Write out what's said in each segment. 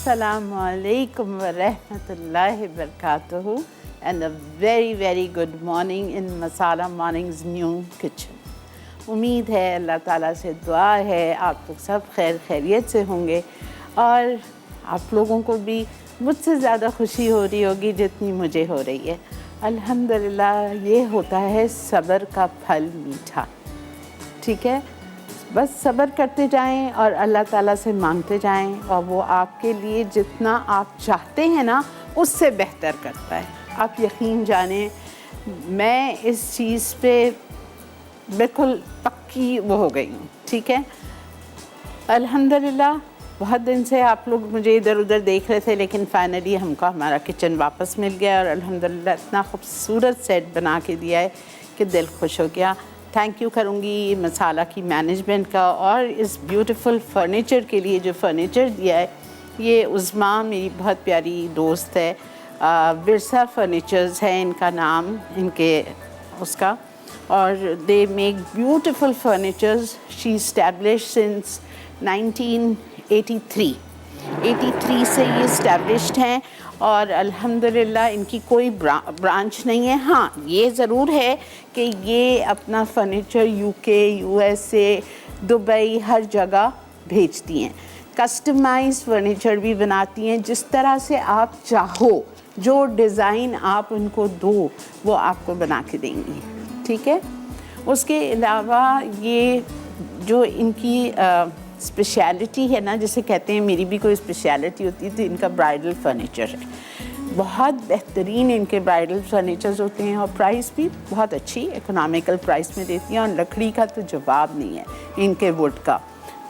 Assalamu alaikum wa rahmatullahi wa barakatuhu and a very very good morning in Masala Morning's new kitchen. उम्मीद है अल्लाह ताला से दुआ है आप लोग सब खैर खैरियत से होंगे और आप लोगों को भी मुझसे ज़्यादा खुशी हो रही होगी जितनी मुझे हो रही है। अल्हम्दुलिल्लाह ये होता है सब्र का फल मीठा। ठीक है, बस सब्र करते जाएं और अल्लाह ताला से मांगते जाएं और वो आपके लिए जितना आप चाहते हैं ना उससे बेहतर करता है। आप यकीन जानें, मैं इस चीज़ पे बिल्कुल पक्की वो हो गई हूँ। ठीक है, अल्हम्दुलिल्लाह बहुत दिन से आप लोग मुझे इधर उधर देख रहे थे, लेकिन फाइनली हमको हमारा किचन वापस मिल गया और अल्हम्दुलिल्लाह इतना खूबसूरत सेट बना के दिया है कि दिल खुश हो गया। थैंक यू करूँगी मसाला की मैनेजमेंट का और इस ब्यूटीफुल फर्नीचर के लिए। जो फर्नीचर दिया है ये उज़्मा मेरी बहुत प्यारी दोस्त है, विरसा फर्नीचर्स है इनका नाम, इनके उसका, और they make beautiful furnitures. She establish since 1983 से ये इस्टेब्लिश्ड हैं और अल्हम्दुलिल्लाह इनकी कोई ब्रांच नहीं है। हाँ, ये ज़रूर है कि ये अपना फ़र्नीचर यूके, यूएसए, दुबई हर जगह भेजती हैं। कस्टमाइज़ फ़र्नीचर भी बनाती हैं, जिस तरह से आप चाहो, जो डिज़ाइन आप उनको दो वो आपको बना के देंगी। ठीक है, उसके अलावा ये जो इनकी स्पेशलिटी है ना, जैसे कहते हैं मेरी भी कोई स्पेशलिटी होती है, तो इनका ब्राइडल फर्नीचर है। बहुत बेहतरीन इनके ब्राइडल फर्नीचर्स होते हैं और प्राइस भी बहुत अच्छी इकोनॉमिकल प्राइस में देती हैं और लकड़ी का तो जवाब नहीं है इनके वुड का।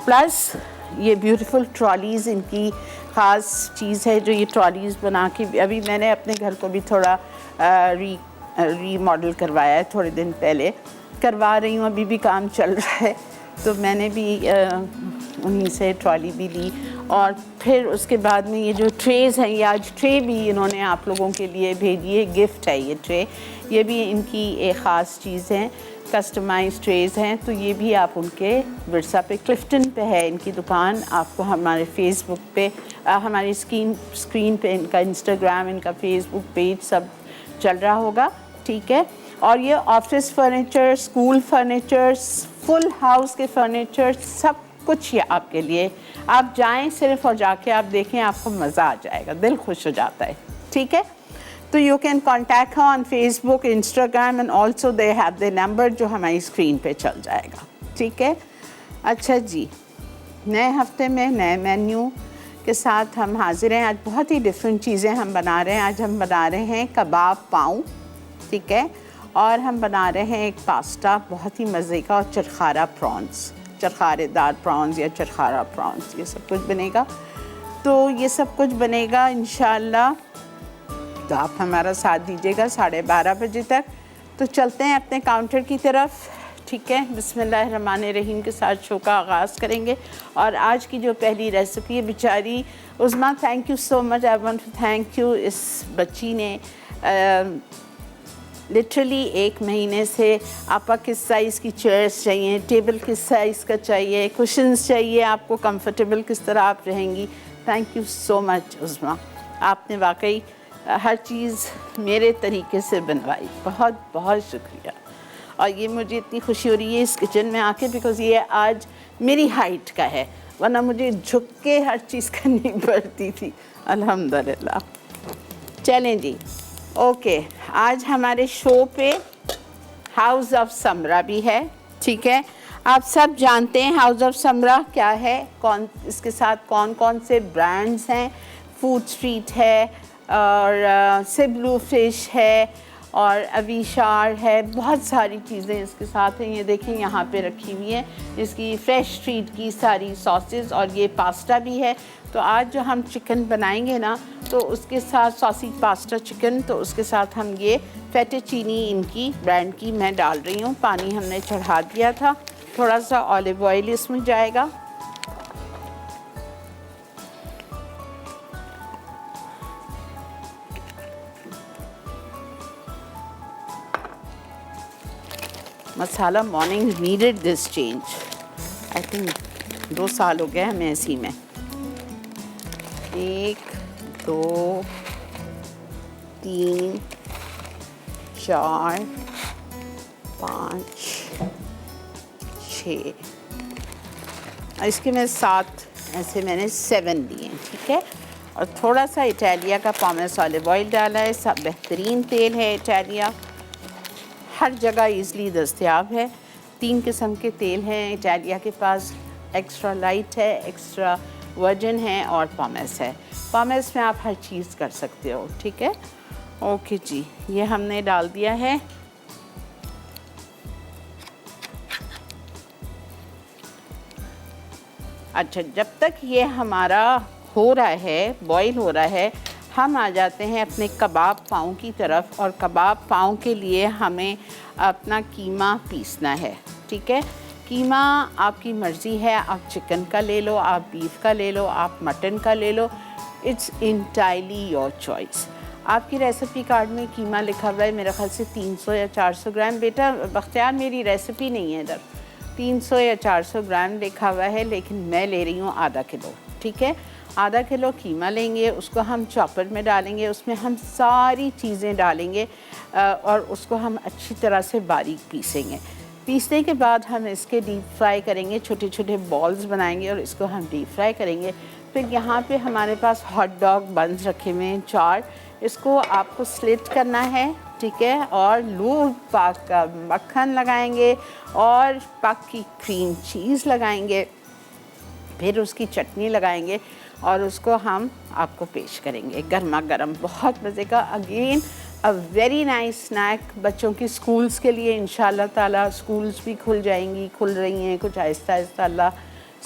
प्लस ये ब्यूटीफुल ट्रॉलीज़ इनकी ख़ास चीज़ है, जो ये ट्रॉलीज़ बना के अभी मैंने अपने घर को भी थोड़ा रीमॉडल करवाया है, थोड़े दिन पहले करवा रही हूँ, अभी भी काम चल रहा है, तो मैंने भी उन्हीं से ट्रॉली भी ली। और फिर उसके बाद में ये जो ट्रेज़ हैं, ये आज ट्रे भी इन्होंने आप लोगों के लिए भेजी है, गिफ्ट है ये ट्रे, ये भी इनकी एक ख़ास चीज़ है, कस्टमाइज ट्रेज़ हैं। तो ये भी आप उनके विरसा पे, क्लिफ्टन पे है इनकी दुकान, आपको हमारे फेसबुक पे, हमारी स्क्रीन पे इनका इंस्टाग्राम, इनका फेसबुक पेज सब चल रहा होगा। ठीक है, और ये office furniture, school furniture, full house के फर्नीचर, सब कुछ ये आपके लिए। आप जाएं सिर्फ और जाके आप देखें, आपको मज़ा आ जाएगा, दिल खुश हो जाता है। ठीक है, तो you can contact her on Facebook, Instagram and also they have the number जो हमारी स्क्रीन पे चल जाएगा। ठीक है, अच्छा जी, नए हफ्ते में नए मेन्यू के साथ हम हाजिर हैं। आज बहुत ही डिफरेंट चीज़ें हम बना रहे हैं। आज हम बना रहे हैं कबाब पाँव, ठीक है, और हम बना रहे हैं एक पास्ता बहुत ही मज़े का, और चरखारा प्रॉन्स, चरखारेदार प्रॉन्स या चरखारा प्रॉन्स, ये सब कुछ बनेगा। तो ये सब कुछ बनेगा इंशाअल्लाह, तो आप हमारा साथ दीजिएगा 12:30 बजे तक। तो चलते हैं अपने काउंटर की तरफ। ठीक है, बिस्मिल्लाहिर्रहमानिर्रहीम के साथ शो का आगाज़ करेंगे। और आज की जो पहली रेसिपी है, बेचारी Uzma, thank you so much, I want to thank you. इस बच्ची ने लिटरली 1 महीने से आपा किस साइज़ की चेयर्स चाहिए, टेबल किस साइज़ का चाहिए, कुशन्स चाहिए आपको, कंफर्टेबल किस तरह आप रहेंगी। थैंक यू सो मच उज़्मा, आपने वाकई हर चीज़ मेरे तरीके से बनवाई, बहुत बहुत शुक्रिया। और ये मुझे इतनी खुशी हो रही है इस किचन में आके, बिकॉज़ ये आज मेरी हाइट का है, वरना मुझे झुक के हर चीज़ करनी पड़ती थी। अल्हम्दुलिल्लाह। चलें जी, ओके, आज हमारे शो पे हाउस ऑफ समरा भी है। ठीक है, आप सब जानते हैं हाउस ऑफ समरा क्या है, कौन इसके साथ कौन कौन से ब्रांड्स हैं। फूड स्ट्रीट है और सिब्लू फिश है और अविशार है, बहुत सारी चीज़ें इसके साथ हैं। ये देखें यहाँ पे रखी हुई है इसकी फ्रेश स्ट्रीट की सारी सॉसेस, और ये पास्ता भी है। तो आज जो हम चिकन बनाएंगे ना, तो उसके साथ सॉसेज पास्ता चिकन, तो उसके साथ हम ये फेटोचीनी इनकी ब्रांड की मैं डाल रही हूँ। पानी हमने चढ़ा दिया था, थोड़ा सा ऑलिव ऑयल इसमें जाएगा। Masala morning needed this change, I think 2 साल हो गए हमें इसी में। 1 2 3 4 5 6, इसके में 7, ऐसे मैंने 7 दिए, ठीक है। और थोड़ा सा इटालिया का पॉमेस ऑलिव ऑयल डाला है। सब बेहतरीन तेल है इटालिया, हर जगह ईज़िली दस्तयाब है। 3 किस्म के तेल हैं इटालिया के पास, एक्स्ट्रा लाइट है, एक्स्ट्रा वर्जिन है और पॉमेस है। पॉमेस में आप हर चीज़ कर सकते हो, ठीक है। ओके जी, ये हमने डाल दिया है। अच्छा, जब तक ये हमारा हो रहा है, बॉईल हो रहा है, हम आ जाते हैं अपने कबाब पाँव की तरफ। और कबाब पाँव के लिए हमें अपना कीमा पीसना है, ठीक है। कीमा आपकी मर्ज़ी है, आप चिकन का ले लो, आप बीफ का ले लो, आप मटन का ले लो, इट्स इंटायरली योर चॉइस। आपकी रेसिपी कार्ड में कीमा लिखा हुआ है मेरे ख्याल से 300 या 400 ग्राम। बेटा बख्तियार, मेरी रेसिपी नहीं है इधर, 300 या 400 ग्राम लिखा हुआ है, लेकिन मैं ले रही हूँ आधा किलो, ठीक है। आधा किलो कीमा लेंगे, उसको हम चॉपर में डालेंगे, उसमें हम सारी चीज़ें डालेंगे और उसको हम अच्छी तरह से बारीक पीसेंगे। पीसने के बाद हम इसके डीप फ्राई करेंगे, छोटे छोटे बॉल्स बनाएंगे और इसको हम डीप फ्राई करेंगे। फिर यहाँ पे हमारे पास हॉट डॉग बन्स रखे हुए हैं 4, इसको आपको स्लिट करना है, ठीक है। और लूज पाक का मक्खन लगाएंगे और पाक की क्रीम चीज़ लगाएंगे, फिर उसकी चटनी लगाएंगे और उसको हम आपको पेश करेंगे गर्मा गर्म, बहुत मज़े का। Again a very nice snack बच्चों की स्कूल्स के लिए। इंशाल्लाह ताला स्कूल्स भी खुल जाएंगी, खुल रही हैं कुछ आहिस्ता आहिस्ता। अल्लाह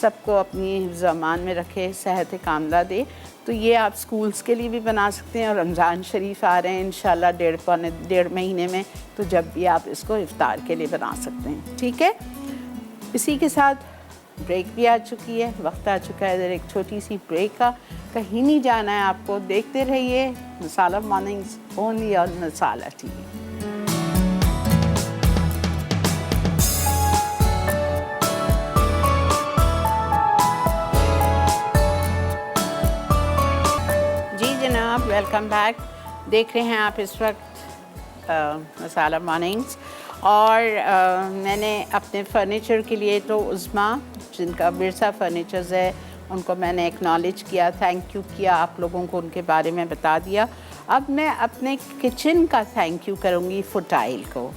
सबको अपनी ज़मान में रखे, सेहत कामला दे। तो ये आप स्कूल्स के लिए भी बना सकते हैं। और रमज़ान शरीफ आ रहे हैं इंशाल्लाह 1.5 महीने में, तो जब भी आप इसको इफ्तार के लिए बना सकते हैं, ठीक है। इसी के साथ ब्रेक भी आ चुकी है, वक्त आ चुका है इधर एक छोटी सी ब्रेक का। कहीं नहीं जाना है आपको, देखते रहिए Masala mornings only on Masala TV. जी जनाब, वेलकम बैक। देख रहे हैं आप इस वक्त मसाला मॉर्निंग्स। और मैंने अपने फ़र्नीचर के लिए तो उज़्मा, जिनका बिरसा फर्नीचर्स है, उनको मैंने एक्नॉलेज किया, थैंक यू किया, आप लोगों को उनके बारे में बता दिया। अब मैं अपने किचन का थैंक यू करूँगी फुटाइल को।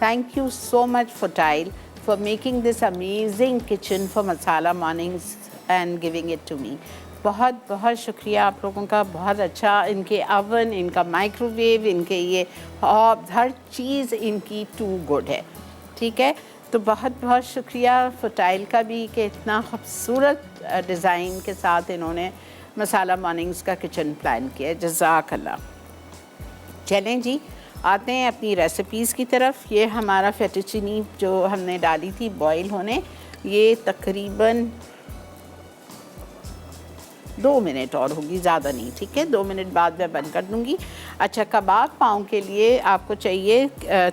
थैंक यू सो मच फुटाइल for making this amazing kitchen for Masala Mornings and giving it to me. बहुत बहुत शुक्रिया आप लोगों का, बहुत अच्छा। इनके अवन, इनका माइक्रोवेव, इनके ये हॉब, हर चीज़ इनकी टू गुड है, ठीक है। तो बहुत बहुत शुक्रिया फुटाइल का भी कि इतना खूबसूरत डिज़ाइन के साथ इन्होंने मसाला मॉर्निंग्स का किचन प्लान किया। जज़ाकल्लाह। चलें जी, आते हैं अपनी रेसिपीज़ की तरफ। ये हमारा फेटुचीनी जो हमने डाली थी बॉईल होने, ये तकरीबन 2 मिनट और होगी, ज़्यादा नहीं, ठीक है। 2 मिनट बाद मैं बंद कर दूँगी। अच्छा, कबाब पाँव के लिए आपको चाहिए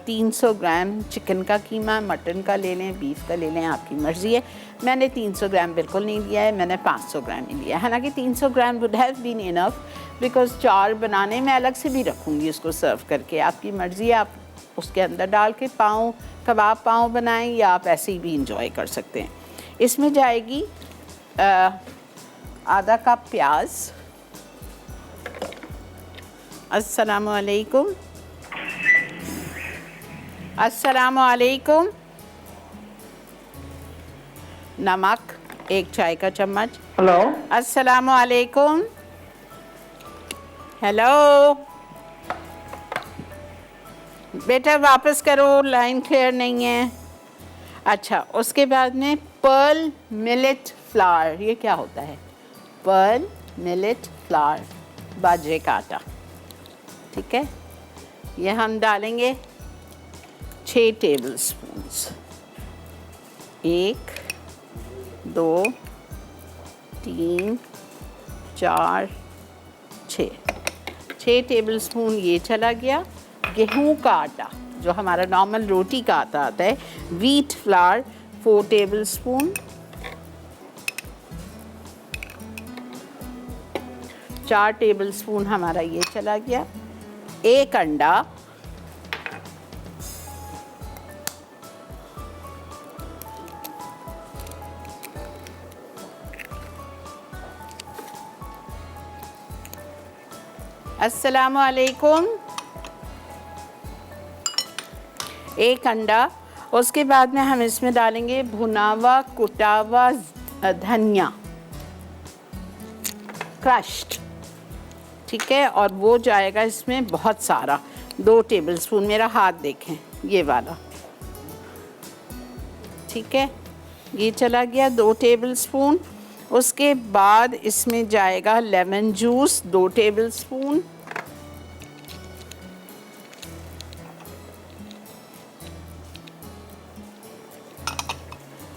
300 ग्राम चिकन का कीमा, मटन का ले लें, बीफ का ले लें, आपकी मर्ज़ी है। मैंने 300 ग्राम बिल्कुल नहीं लिया है, मैंने 500 ग्राम ही लिया है। हालांकि 300 gram would have been enough, because 4 बनाने में अलग से भी रखूँगी उसको सर्व करके। आपकी मर्ज़ी है, आप उसके अंदर डाल के पाँव, कबाब पाँव बनाएँ या आप ऐसे ही भी इंजॉय कर सकते हैं। इसमें जाएगी आधा कप प्याज। अस्सलामुअलैकुम, अस्सलामुअलैकुम। नमक 1 चाय का चम्मच। हेलो, अस्सलामुअलैकुम। हेलो बेटा, वापस करो, लाइन क्लियर नहीं है। अच्छा, उसके बाद में पर्ल मिलेट फ्लावर, ये क्या होता है? पर्ल मिलेट फ्लावर, बाजरे का आटा, ठीक है। ये हम डालेंगे 6 टेबल स्पून्स। 1 2 3 4 6 टेबल स्पून ये चला गया। गेहूं का आटा, जो हमारा नॉर्मल रोटी का आटा आता है, wheat flour 4 table spoon. 4 tablespoon हमारा ये चला गया। 1 अंडा, अस्सलामु अलैकुम। 1 अंडा। उसके बाद में हम इसमें डालेंगे भुना हुआ कुटा हुआ धनिया, क्रश्ड, ठीक है। और वो जाएगा इसमें बहुत सारा, 2 टेबलस्पून। मेरा हाथ देखें, ये वाला, ठीक है। ये चला गया 2 टेबलस्पून। उसके बाद इसमें जाएगा लेमन जूस 2 टेबलस्पून,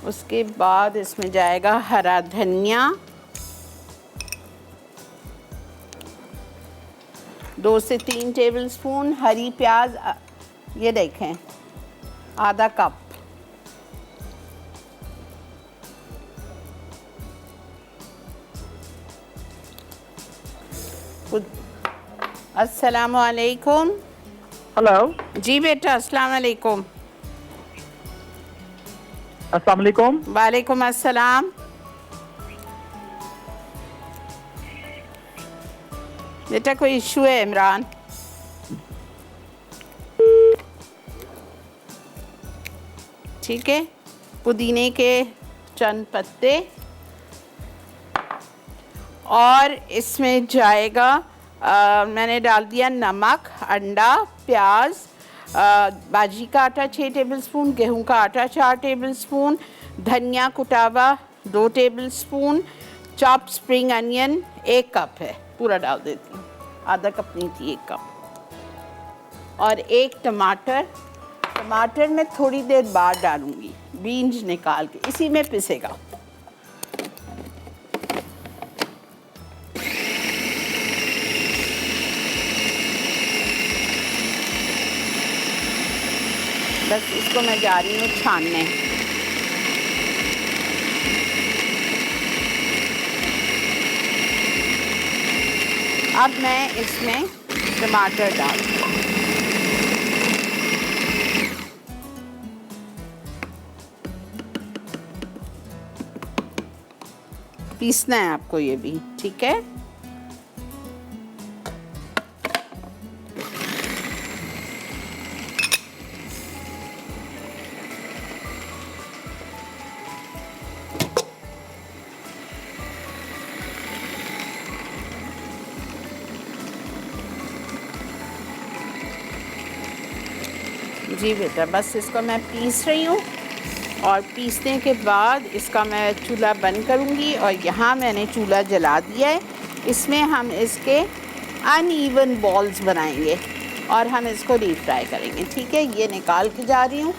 उसके बाद इसमें जाएगा हरा धनिया 2 से 3 टेबलस्पून, हरी प्याज ये देखें आधा कप, अस्सलामु अलैकुम। हेलो। जी बेटा, अस्सलाम वालेकुम। अस्सलाम वालेकुम। वालेकुम अस्सलाम। बेटा कोई इशू है इमरान? ठीक है। पुदीने के चंद पत्ते और इसमें जाएगा मैंने डाल दिया नमक, अंडा, प्याज, बाजी का आटा 6 टेबलस्पून, गेहूं का आटा 4 टेबलस्पून, धनिया कुटावा 2 tablespoon, chop spring onion 1 cup है, पूरा डाल देती हूँ, आधा कप नहीं थी 1 कप। और 1 टमाटर, टमाटर मैं थोड़ी देर बाद डालूँगी, बीन्स निकाल के, इसी में पिसेगा। बस इसको मैं जा रही हूँ छानने। अब मैं इसमें टमाटर डाल दूँ। पीसना है आपको ये भी, ठीक है। जी बेटा, बस इसको मैं पीस रही हूँ और पीसने के बाद इसका मैं चूल्हा बंद करूँगी। और यहाँ मैंने चूल्हा जला दिया है। इसमें हम इसके अनइवन बॉल्स बनाएंगे और हम इसको डीप फ्राई करेंगे, ठीक है। ये निकाल के जा रही हूँ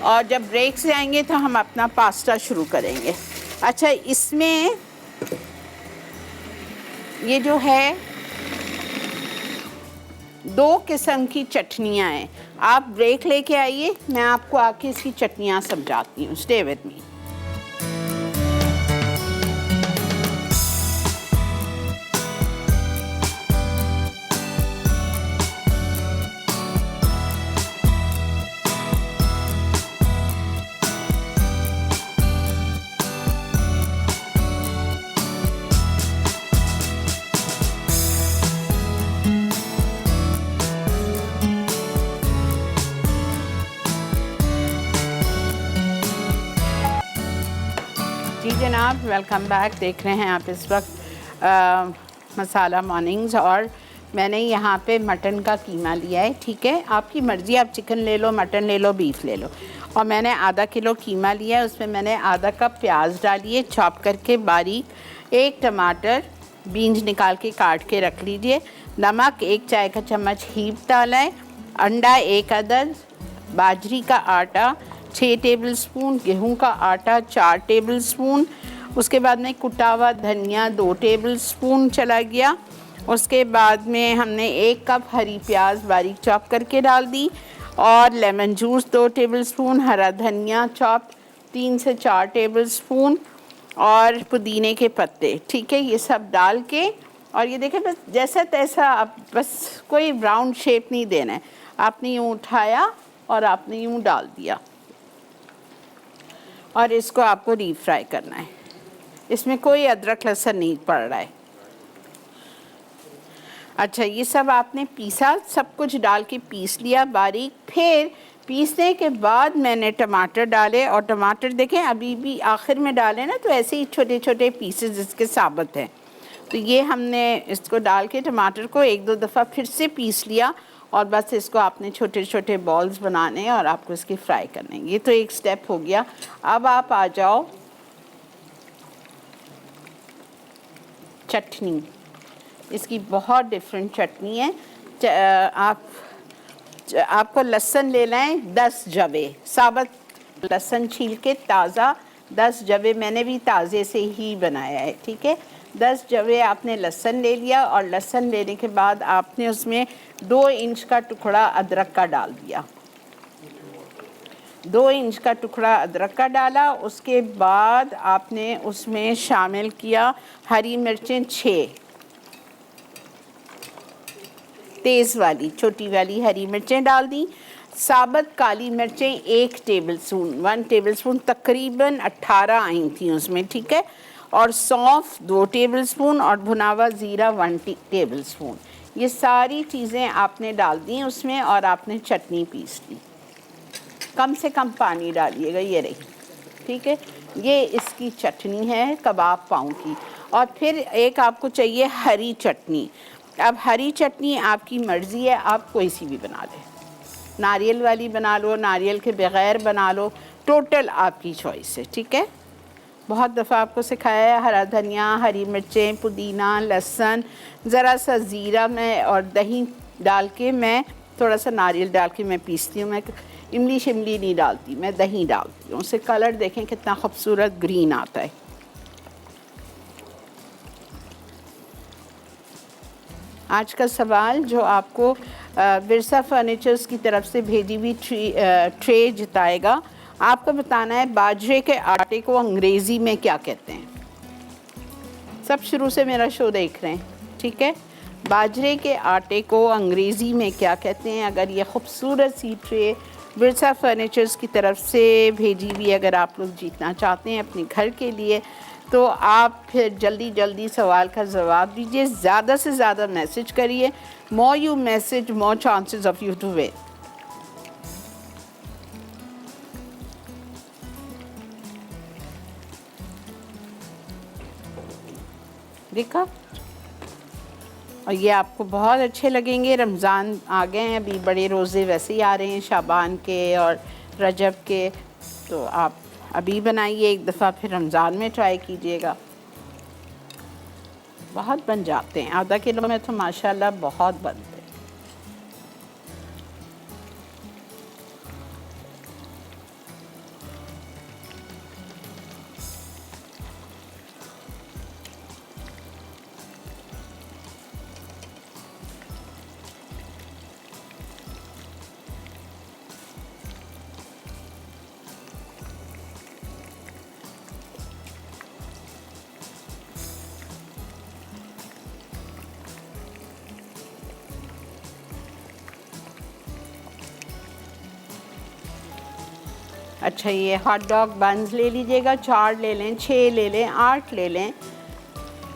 और जब ब्रेक से आएंगे तो हम अपना पास्ता शुरू करेंगे। अच्छा, इसमें ये जो है 2 किस्म की चटनियाँ हैं। आप ब्रेक लेके आइए, मैं आपको आके इसकी चटनियाँ समझाती हूँ। Stay with me. जी जनाब, वेलकम बैक। देख रहे हैं आप इस वक्त मसाला मॉर्निंग्स और मैंने यहाँ पे मटन का कीमा लिया है, ठीक है। आपकी मर्ज़ी, आप चिकन ले लो, मटन ले लो, बीफ ले लो। और मैंने आधा किलो कीमा लिया है, उसमें मैंने आधा कप प्याज डाली है चॉप करके बारीक, 1 टमाटर बीन्स निकाल के काट के रख लीजिए, नमक 1 चाय का चम्मच हीप डाला है, अंडा 1 अदद, बाजरी का आटा 6 टेबलस्पून, गेहूं का आटा 4 टेबलस्पून, उसके बाद में कुटा हुआ धनिया 2 टेबलस्पून चला गया। उसके बाद में हमने 1 कप हरी प्याज बारीक चॉप करके डाल दी और लेमन जूस 2 टेबलस्पून, हरा धनिया चॉप 3 से 4 टेबलस्पून और पुदीने के पत्ते, ठीक है। ये सब डाल के और ये देखें बस जैसा तैसा, आप बस कोई राउंड शेप नहीं देना है, आपने यूँ उठाया और आपने यूँ डाल दिया और इसको आपको डीप फ्राई करना है। इसमें कोई अदरक लहसुन नहीं पड़ रहा है। अच्छा, ये सब आपने पीसा, सब कुछ डाल के पीस लिया बारीक। फिर पीसने के बाद मैंने टमाटर डाले, और टमाटर देखें अभी भी आखिर में डाले ना, तो ऐसे ही छोटे छोटे पीसेस इसके साबित हैं। तो ये हमने इसको डाल के टमाटर को एक दो दफ़ा फिर से पीस लिया, और बस इसको आपने छोटे छोटे बॉल्स बनाने हैं और आपको इसकी फ्राई करने हैं। ये तो एक स्टेप हो गया। अब आप आ जाओ चटनी। इसकी बहुत डिफरेंट चटनी है। आपको लहसुन ले लें 10 जवे, साबुत लहसुन छील के ताज़ा 10 जवे, मैंने भी ताज़े से ही बनाया है, ठीक है। 10 जवे आपने लहसुन ले लिया, और लहसुन लेने के बाद आपने उसमें 2 इंच का टुकड़ा अदरक का डाल दिया। 2 इंच का टुकड़ा अदरक का डाला। उसके बाद आपने उसमें शामिल किया हरी मिर्चें 6 तेज़ वाली छोटी वाली हरी मिर्चें डाल दी। साबुत काली मिर्चें 1 टेबलस्पून तकरीबन 18 आई थी उसमें, ठीक है। और सौंफ 2 टेबलस्पून और भुना हुआ ज़ीरा 1 टेबलस्पून। ये सारी चीज़ें आपने डाल दी उसमें, और आपने चटनी पीस ली। कम से कम पानी डालिएगा, ये रही, ठीक है। ये इसकी चटनी है कबाब पाव की। और फिर एक आपको चाहिए हरी चटनी। अब हरी चटनी आपकी मर्ज़ी है, आप कोई सी भी बना लें, नारियल वाली बना लो, नारियल के बग़ैर बना लो, टोटल आपकी चॉइस है, ठीक है। बहुत दफ़ा आपको सिखाया है, हरा धनिया, हरी मिर्चें, पुदीना, लहसुन, ज़रा सा ज़ीरा में और दही डाल के, मैं थोड़ा सा नारियल डाल के मैं पीसती हूँ। मैं इमली शिमली नहीं डालती, मैं दही डालती हूँ। उससे कलर देखें कितना खूबसूरत ग्रीन आता है। आज का सवाल जो आपको विरसा फर्नीचर्स की तरफ से भेजी हुई ट्रे जिताएगा। आपको बताना है बाजरे के आटे को अंग्रेज़ी में क्या कहते हैं। सब शुरू से मेरा शो देख रहे हैं, ठीक है। बाजरे के आटे को अंग्रेज़ी में क्या कहते हैं। अगर ये खूबसूरत सी ट्रे विरसा फर्नीचर्स की तरफ से भेजी हुई अगर आप लोग जीतना चाहते हैं अपने घर के लिए, तो आप फिर जल्दी जल्दी सवाल का जवाब दीजिए, ज़्यादा से ज़्यादा मैसेज करिए। More you message more chances of you to win. देखा, और ये आपको बहुत अच्छे लगेंगे। रमज़ान आ गए हैं, अभी बड़े रोज़े वैसे ही आ रहे हैं, शाबान के और रजब के, तो आप अभी बनाइए एक दफ़ा, फिर रमज़ान में ट्राई कीजिएगा। बहुत बन जाते हैं, आधा किलो में तो माशाल्लाह बहुत बनते हैं। अच्छा, ये हॉट डॉग बन्स ले लीजिएगा, 4 ले लें, 6 ले लें, 8 ले लें,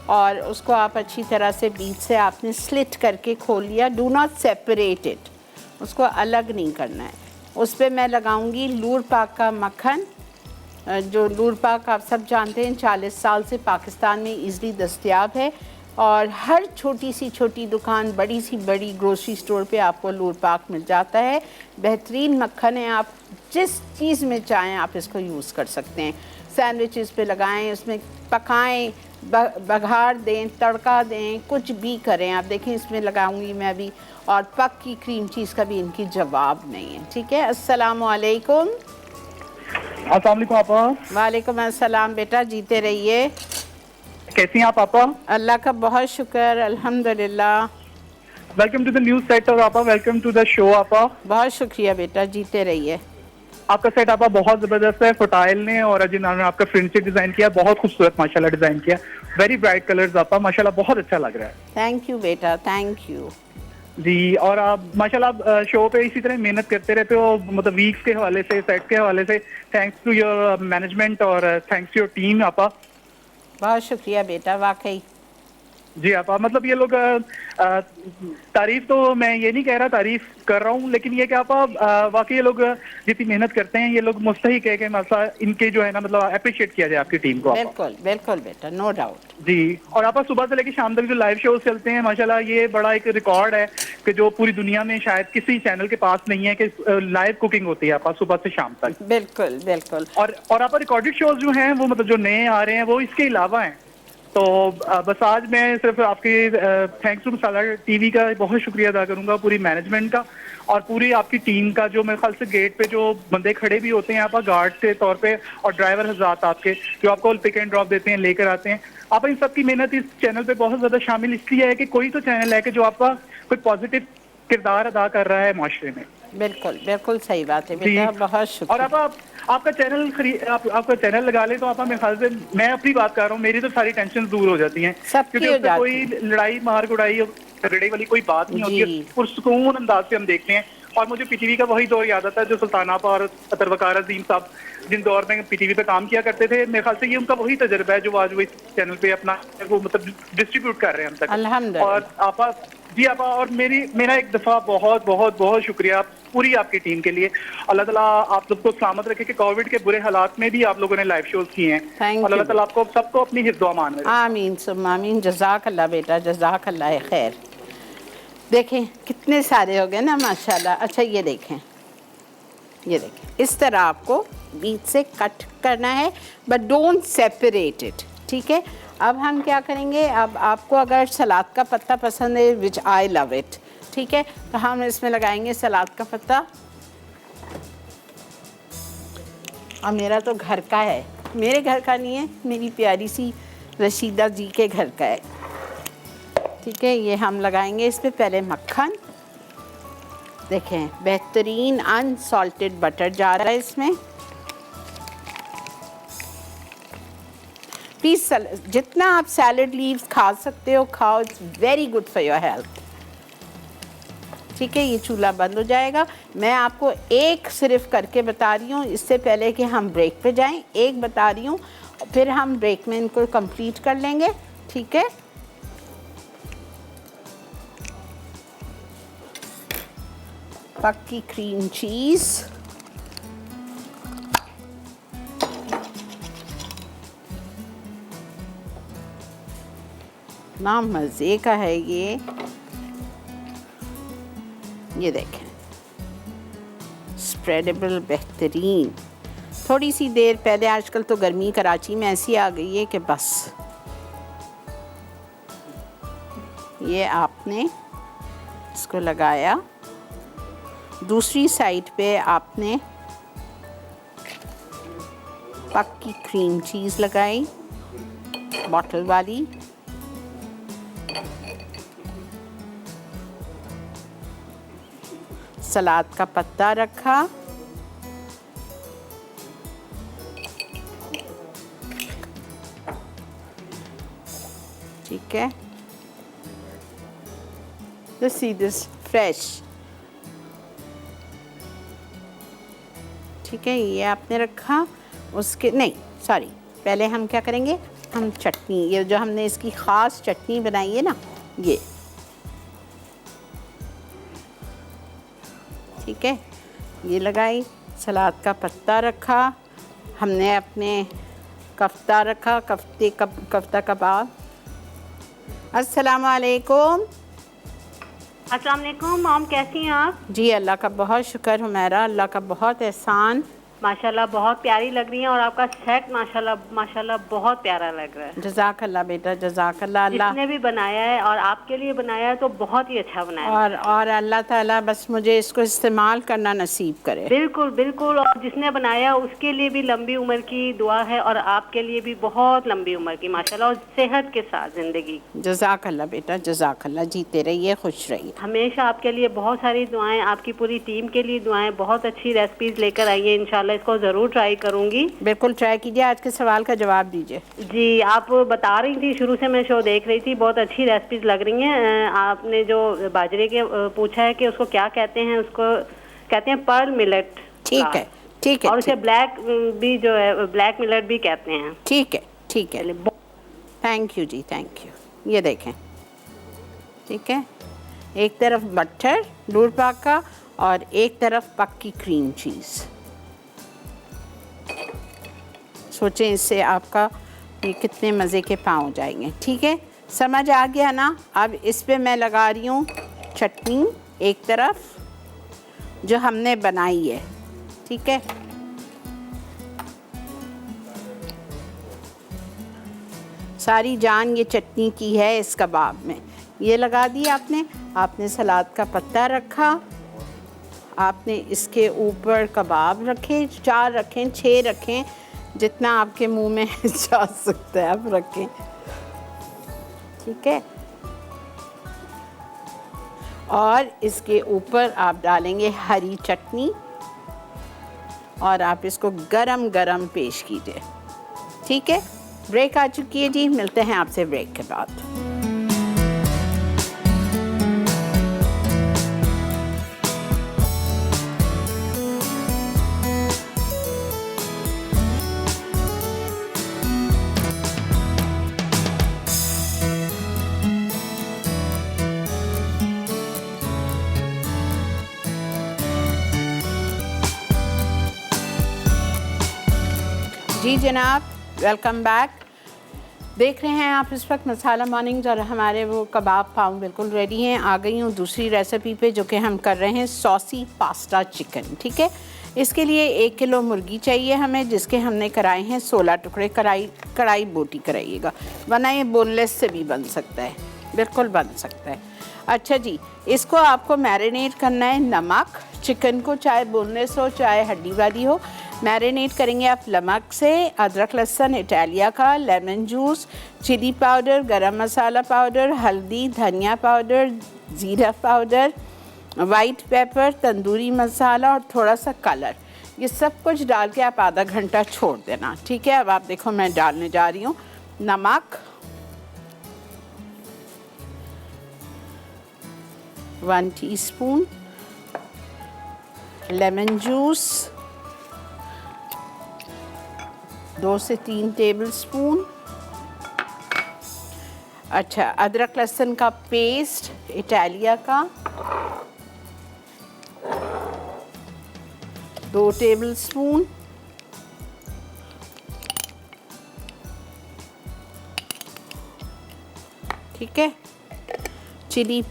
और उसको आप अच्छी तरह से बीच से आपने स्लिट करके खोल लिया। डू नॉट सेपरेट इट, उसको अलग नहीं करना है। उस पर मैं लगाऊंगी लूर पाक का मक्खन। जो लूर पाक आप सब जानते हैं 40 साल से पाकिस्तान में ईज़िली दस्तयाब है, और हर छोटी सी छोटी दुकान, बड़ी सी बड़ी ग्रोसरी स्टोर पे आपको लूर पाक मिल जाता है। बेहतरीन मक्खन है, आप जिस चीज़ में चाहें आप इसको यूज़ कर सकते हैं। सैंडविचेस पे लगाएं, उसमें पकाएं, बघार दें, तड़का दें, कुछ भी करें। आप देखें इसमें लगाऊंगी मैं भी, और पक की क्रीम चीज़ का भी इनकी जवाब नहीं है, ठीक है। अस्सलाम वालेकुम। अस्सलाम वालेकुम आपा। वालेकुम अस्सलाम बेटा, जीते रहिए। कैसी हैं आप आपा? अल्लाह का बहुत शुक्र, अल्हम्दुलिल्लाह। Welcome to the new set और आपा, वेलकम टू द शो आपा। बहुत शुक्रिया बेटा, जीते रहिए। आपका सेट आपा बहुत ज़बरदस्त है, फटाइल ने और अजीनान ने आपका प्रिंट से डिज़ाइन किया, बहुत खूबसूरत माशाल्लाह डिज़ाइन किया। वेरी ब्राइट कलर्स आपा, माशाल्लाह बहुत अच्छा लग रहा है। थैंक यू बेटा, थैंक यू। जी, और आप माशाल्लाह आप शो पे इसी तरह मेहनत करते रहते हो, मतलब वीक्स के हवाले से, सेट के हवाले से। थैंक्स टू योर मैनेजमेंट और थैंक्स टू योर टीम आपा। बहुत शुक्रिया बेटा, वाकई। जी आपा, मतलब ये लोग तारीफ तो मैं ये नहीं कह रहा, तारीफ कर रहा हूँ, लेकिन ये क्या आपा वाकई ये लोग जितनी मेहनत करते हैं, ये लोग मुस्तहिक है कि मतलब इनके जो है ना, मतलब अप्रिशिएट किया जाए आपकी टीम को आपा। बिल्कुल बिल्कुल बेटा, नो डाउट। जी, और आपा सुबह से लेकर शाम तक जो लाइव शोज चलते हैं, माशाल्लाह ये बड़ा एक रिकॉर्ड है कि जो पूरी दुनिया में शायद किसी चैनल के पास नहीं है, कि लाइव कुकिंग होती है आपा सुबह से शाम तक। बिल्कुल बिल्कुल। और आपा रिकॉर्डेड शोज जो हैं वो मतलब जो नए आ रहे हैं वो इसके अलावा हैं। तो बस आज मैं सिर्फ आपके थैंक्स टू मसाला टीवी का बहुत शुक्रिया अदा करूंगा, पूरी मैनेजमेंट का और पूरी आपकी टीम का, जो मेरे ख्याल से गेट पे जो बंदे खड़े भी होते हैं आप गार्ड के तौर पे, और ड्राइवर हजरात आपके जो आपको पिक एंड ड्रॉप देते हैं, लेकर आते हैं। आप इन सबकी मेहनत इस चैनल पे बहुत ज्यादा शामिल इसलिए है कि कोई तो चैनल है कि जो आपका कोई पॉजिटिव किरदार अदा कर रहा है माशरे में। बिल्कुल बिल्कुल सही बात है जी, बेटा, बहुत और शुक्रिया। आपका चैनल आपका चैनल लगा ले तो आप, मेरे ख्याल से, मैं अपनी बात कर रहा हूँ, मेरी तो सारी टेंशन दूर हो जाती हैं, सबकी क्योंकि हो उससे जाती कोई लड़ाई मार गुड़ाई झगड़े वाली कोई बात नहीं होती है, जी। पुरसुकून अंदाज से हम देखते हैं। और मुझे पीटीवी का वही दौर याद आता है जो सुल्ताना आपा और अतर वकार अजीम साहब जिन दौर में पीटीवी पे काम किया करते थे, मेरे ख्याल से ये उनका वही तजर्बा है जो आज वो इस चैनल पे अपना वो मतलब डिस्ट्रीब्यूट कर रहे हैं हम तक। अल्हम्दुलिल्लाह। और आपा, जी आपा, और मेरा एक दफा बहुत बहुत बहुत शुक्रिया पूरी आपकी टीम के लिए। अल्लाह ताला आप लोग को सलामत रखे कि कोविड के बुरे हालात में भी आप लोगों ने लाइव शोज किए हैं। Thank और अल्लाह you. ताला आपको सबको अपनी हिफ्ज़ व अमान में रखे। आमीन सुम्मा आमीन। जज़ाक अल्लाह बेटा, जज़ाक अल्लाह खैर। देखें कितने सारे हो गए ना माशाल्लाह। अच्छा ये देखें, ये देखें, इस तरह आपको बीच से कट करना है, बट डोंट सेपरेट इट, ठीक है। अब हम क्या करेंगे, अब आपको अगर सलाद का पत्ता पसंद है, विच आई लव इट, ठीक है, तो हम इसमें लगाएंगे सलाद का पत्ता। और मेरा तो घर का है, मेरे घर का नहीं है, मेरी प्यारी सी रशीदा जी के घर का है, ठीक है। ये हम लगाएंगे इस पर पहले मक्खन। देखें बेहतरीन अनसॉल्टेड बटर जा रहा है इसमें। प्लीज़ जितना आप सैलड लीव्स खा सकते हो खाओ, it's very good for your health, ठीक है। ये चूल्हा बंद हो जाएगा। मैं आपको एक सिर्फ करके बता रही हूँ, इससे पहले कि हम ब्रेक पे जाएं, एक बता रही हूँ, फिर हम ब्रेक में इनको कंप्लीट कर लेंगे, ठीक है। पक्की क्रीम चीज़, ना मज़े का है ये देखें, स्प्रेडेबल बेहतरीन। थोड़ी सी देर पहले, आजकल तो गर्मी कराची में ऐसी आ गई है कि बस ये आपने इसको लगाया, दूसरी साइड पे आपने पक्की क्रीम चीज़ लगाई बॉटल वाली, सलाद का पत्ता रखा, ठीक है। Let's see this fresh, ठीक है। ये आपने रखा, उसके नहीं सॉरी, पहले हम क्या करेंगे, हम चटनी, ये जो हमने इसकी ख़ास चटनी बनाई है ना, ये ठीक है, ये लगाई, सलाद का पत्ता रखा, हमने अपने कफ्ता रखा, कफ्ता कबाब। अस्सलाम वालेकुम। अस्सलाम वालेकुम मॉम, कैसी हैं आप? जी अल्लाह का बहुत शुक्र हुमैरा, अल्लाह का बहुत एहसान। माशाल्लाह बहुत प्यारी लग रही हैं, और आपका सेट माशाल्लाह माशाल्लाह बहुत प्यारा लग रहा है। जज़ाक अल्लाह बेटा, जज़ाक अल्लाह। अल्लाह जिसने भी बनाया है और आपके लिए बनाया है तो बहुत ही अच्छा बनाया है। और अल्लाह ताला बस मुझे इसको इस्तेमाल करना नसीब करे। बिल्कुल बिल्कुल, और जिसने बनाया उसके लिए भी लंबी उम्र की दुआ है, और आपके लिए भी बहुत लंबी उम्र की माशाल्लाह, और सेहत के साथ ज़िंदगी। जज़ाक अल्लाह बेटा, जज़ाक अल्लाह। जीते रहिए, खुश रहिए। हमेशा आपके लिए बहुत सारी दुआएं, आपकी पूरी टीम के लिए दुआएं, बहुत अच्छी रेसिपीज़ लेकर आइए इंशाल्लाह। माशाल्लाह इसको ज़रूर ट्राई करूँगी। बिल्कुल ट्राई कीजिए, आज के सवाल का जवाब दीजिए। जी, आप बता रही थी, शुरू से मैं शो देख रही थी, बहुत अच्छी रेसिपीज लग रही हैं। आपने जो बाजरे के पूछा है कि उसको क्या कहते हैं, उसको कहते हैं पर्ल मिलेट। ठीक है, ठीक है, और उसे ब्लैक भी जो है ब्लैक मिलेट भी कहते हैं। ठीक है, ठीक है। थैंक यू जी, थैंक यू। ये देखें, ठीक है, एक तरफ बटर दूध पाक का और एक तरफ पक्की क्रीम चीज़। सोचें इससे आपका ये कितने मज़े के पाँव हो जाएंगे। ठीक है, समझ आ गया ना। अब इस पे मैं लगा रही हूँ चटनी एक तरफ जो हमने बनाई है। ठीक है, सारी जान ये चटनी की है इस कबाब में। ये लगा दी आपने। आपने सलाद का पत्ता रखा, आपने इसके ऊपर कबाब रखे, 4 रखें, 6 रखें, जितना आपके मुंह में जा सकता है आप रखें। ठीक है, और इसके ऊपर आप डालेंगे हरी चटनी और आप इसको गरम गरम पेश कीजिए। ठीक है, ब्रेक आ चुकी है जी, मिलते हैं आपसे ब्रेक के बाद। जी जनाब, वेलकम बैक। देख रहे हैं आप इस वक्त मसाला मॉर्निंग्स और हमारे वो कबाब पाव बिल्कुल रेडी हैं। आ गई हूँ दूसरी रेसिपी पे, जो कि हम कर रहे हैं सॉसी पास्ता चिकन। ठीक है, इसके लिए 1 किलो मुर्गी चाहिए हमें, जिसके हमने कराए हैं 16 टुकड़े। कढ़ाई बोटी कराइएगा, वरना ये बोनलेस से भी बन सकता है, बिल्कुल बन सकता है। अच्छा जी, इसको आपको मैरिनेट करना है नमक। चिकन को चाहे बोनलेस हो चाहे हड्डी वाली हो, मैरिनेट करेंगे आप नमक से। अदरक लहसुन इटालिया का, लेमन जूस, चिली पाउडर, गरम मसाला पाउडर, हल्दी, धनिया पाउडर, ज़ीरा powder, white paper, tandoori masala और थोड़ा सा कलर, ये सब कुछ डाल के आप आधा घंटा छोड़ देना। ठीक है, अब आप देखो मैं डालने जा रही हूँ नमक, 1 टीस्पून, लेमन जूस 2 से 3 टेबलस्पून। अच्छा, अदरक लहसुन का पेस्ट इटालिया का 2 टेबलस्पून। ठीक है, चिली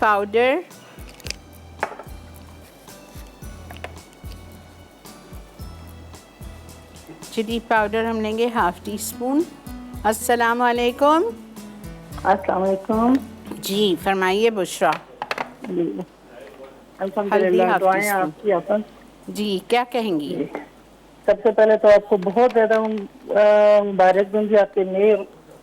पाउडर हम लेंगे 1/2 टीस्पून। अस्सलाम वालेकुम। अस्सलाम वालेकुम। जी फरमाइए बुशरा। जी अल्हम्दुलिल्लाह, दुआएं आपकी अपन। जी क्या कहेंगी? सबसे पहले तो आपको बहुत ज़्यादा मुबारक दूंगी आपके नए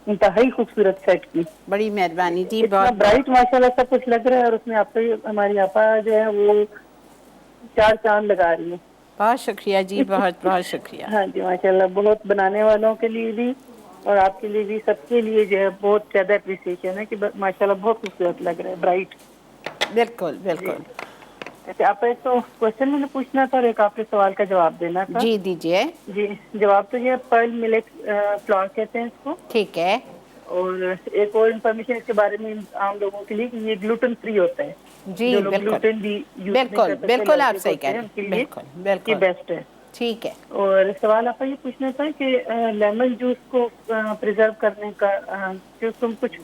इंतहाई खूबसूरत सेट की। बड़ी मेहरबानी जी, इतना बहुत ब्राइट माशाल्लाह सब कुछ लग रहा है, और उसमें आपको हमारी आपा जो है वो 4 चांद लगा रही है। बहुत शुक्रिया जी, बहुत बहुत शुक्रिया। हाँ जी माशाल्लाह, बहुत बनाने वालों के लिए भी और आपके लिए भी, सबके लिए जो है बहुत ज़्यादा अप्रिसिएशन है कि माशाल्लाह बहुत खूबसूरत लग रहा है, ब्राइट। बिल्कुल बिल्कुल। अच्छा, आप एक तो क्वेश्चन मैंने पूछना था और एक आपके सवाल का जवाब देना था। जी दीजिए। जी, जवाब तो ये पर्ल मिलेट फ्लोर कहते हैं इसको। ठीक है, और एक और इन्फॉर्मेशन इसके बारे में आम लोगों के लिए कि ये ग्लूटेन फ्री होता है। जी जो लोग बिल्कुल ग्लूटेन भी यूज बिल्कुल बिल्कुल, आप सही कह रहे उनके हैं, लिए बिल्कुल ये बिल्कुल बेस्ट है। ठीक है। और सवाल आपका ये पूछना था कि लेमन जूस को प्रिजर्व करने का, कि उसको कुछ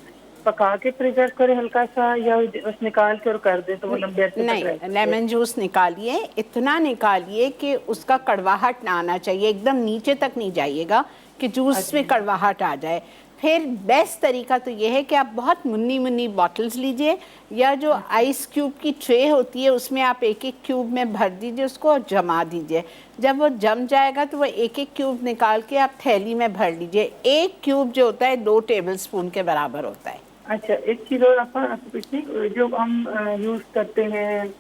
पका के प्रिजर्व करें हल्का सा, या बस निकाल के और कर दे तो वो लंबे अरसे तक नहीं, रहता है? लेमन जूस निकालिए, इतना निकालिए कि उसका कड़वाहट ना आना चाहिए, एकदम नीचे तक नहीं जाइएगा कि जूस में कड़वाहट आ जाए। फिर बेस्ट तरीका तो ये है कि आप बहुत मुन्नी मुन्नी बॉटल्स लीजिए, या जो आइस क्यूब की ट्रे होती है उसमें आप एक एक क्यूब में भर दीजिए उसको और जमा दीजिए। जब वो जम जाएगा तो वो एक एक क्यूब निकाल के आप थैली में भर लीजिए। 1 क्यूब जो होता है 2 टेबलस्पून के बराबर होता है। अच्छा, एक चीज और आपको पूछनी, जो हम यूज करते हैं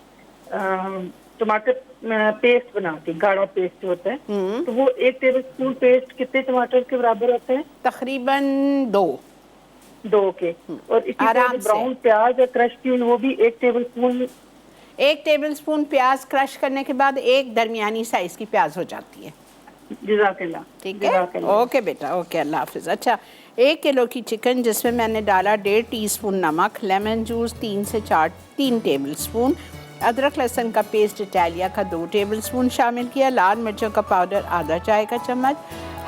टमाटर पेस्ट बनाती, गाढ़ा पेस्ट जो होता है, तो वो 1 टेबल स्पून पेस्ट कितने टमाटर के बराबर होते हैं? तकरीबन 2 के। और इसी तरह आराम से। ब्राउन प्याज या क्रश की वो भी 1 टेबल स्पून। 1 टेबल स्पून प्याज क्रश करने के बाद एक दरमियानी साइज की प्याज हो जाती है। जज़ाकल्लाह। ठीक है, ओके बेटा, ओके, अल्लाह हाफिज़। अच्छा, 1 किलो की चिकन जिसमें मैंने डाला 1.5 टीस्पून नमक, लेमन जूस 3 टेबल स्पून, अदरक लहसुन का पेस्ट इटालिया का 2 टेबल स्पून शामिल किया, लाल मिर्चों का पाउडर आधा चाय का चम्मच,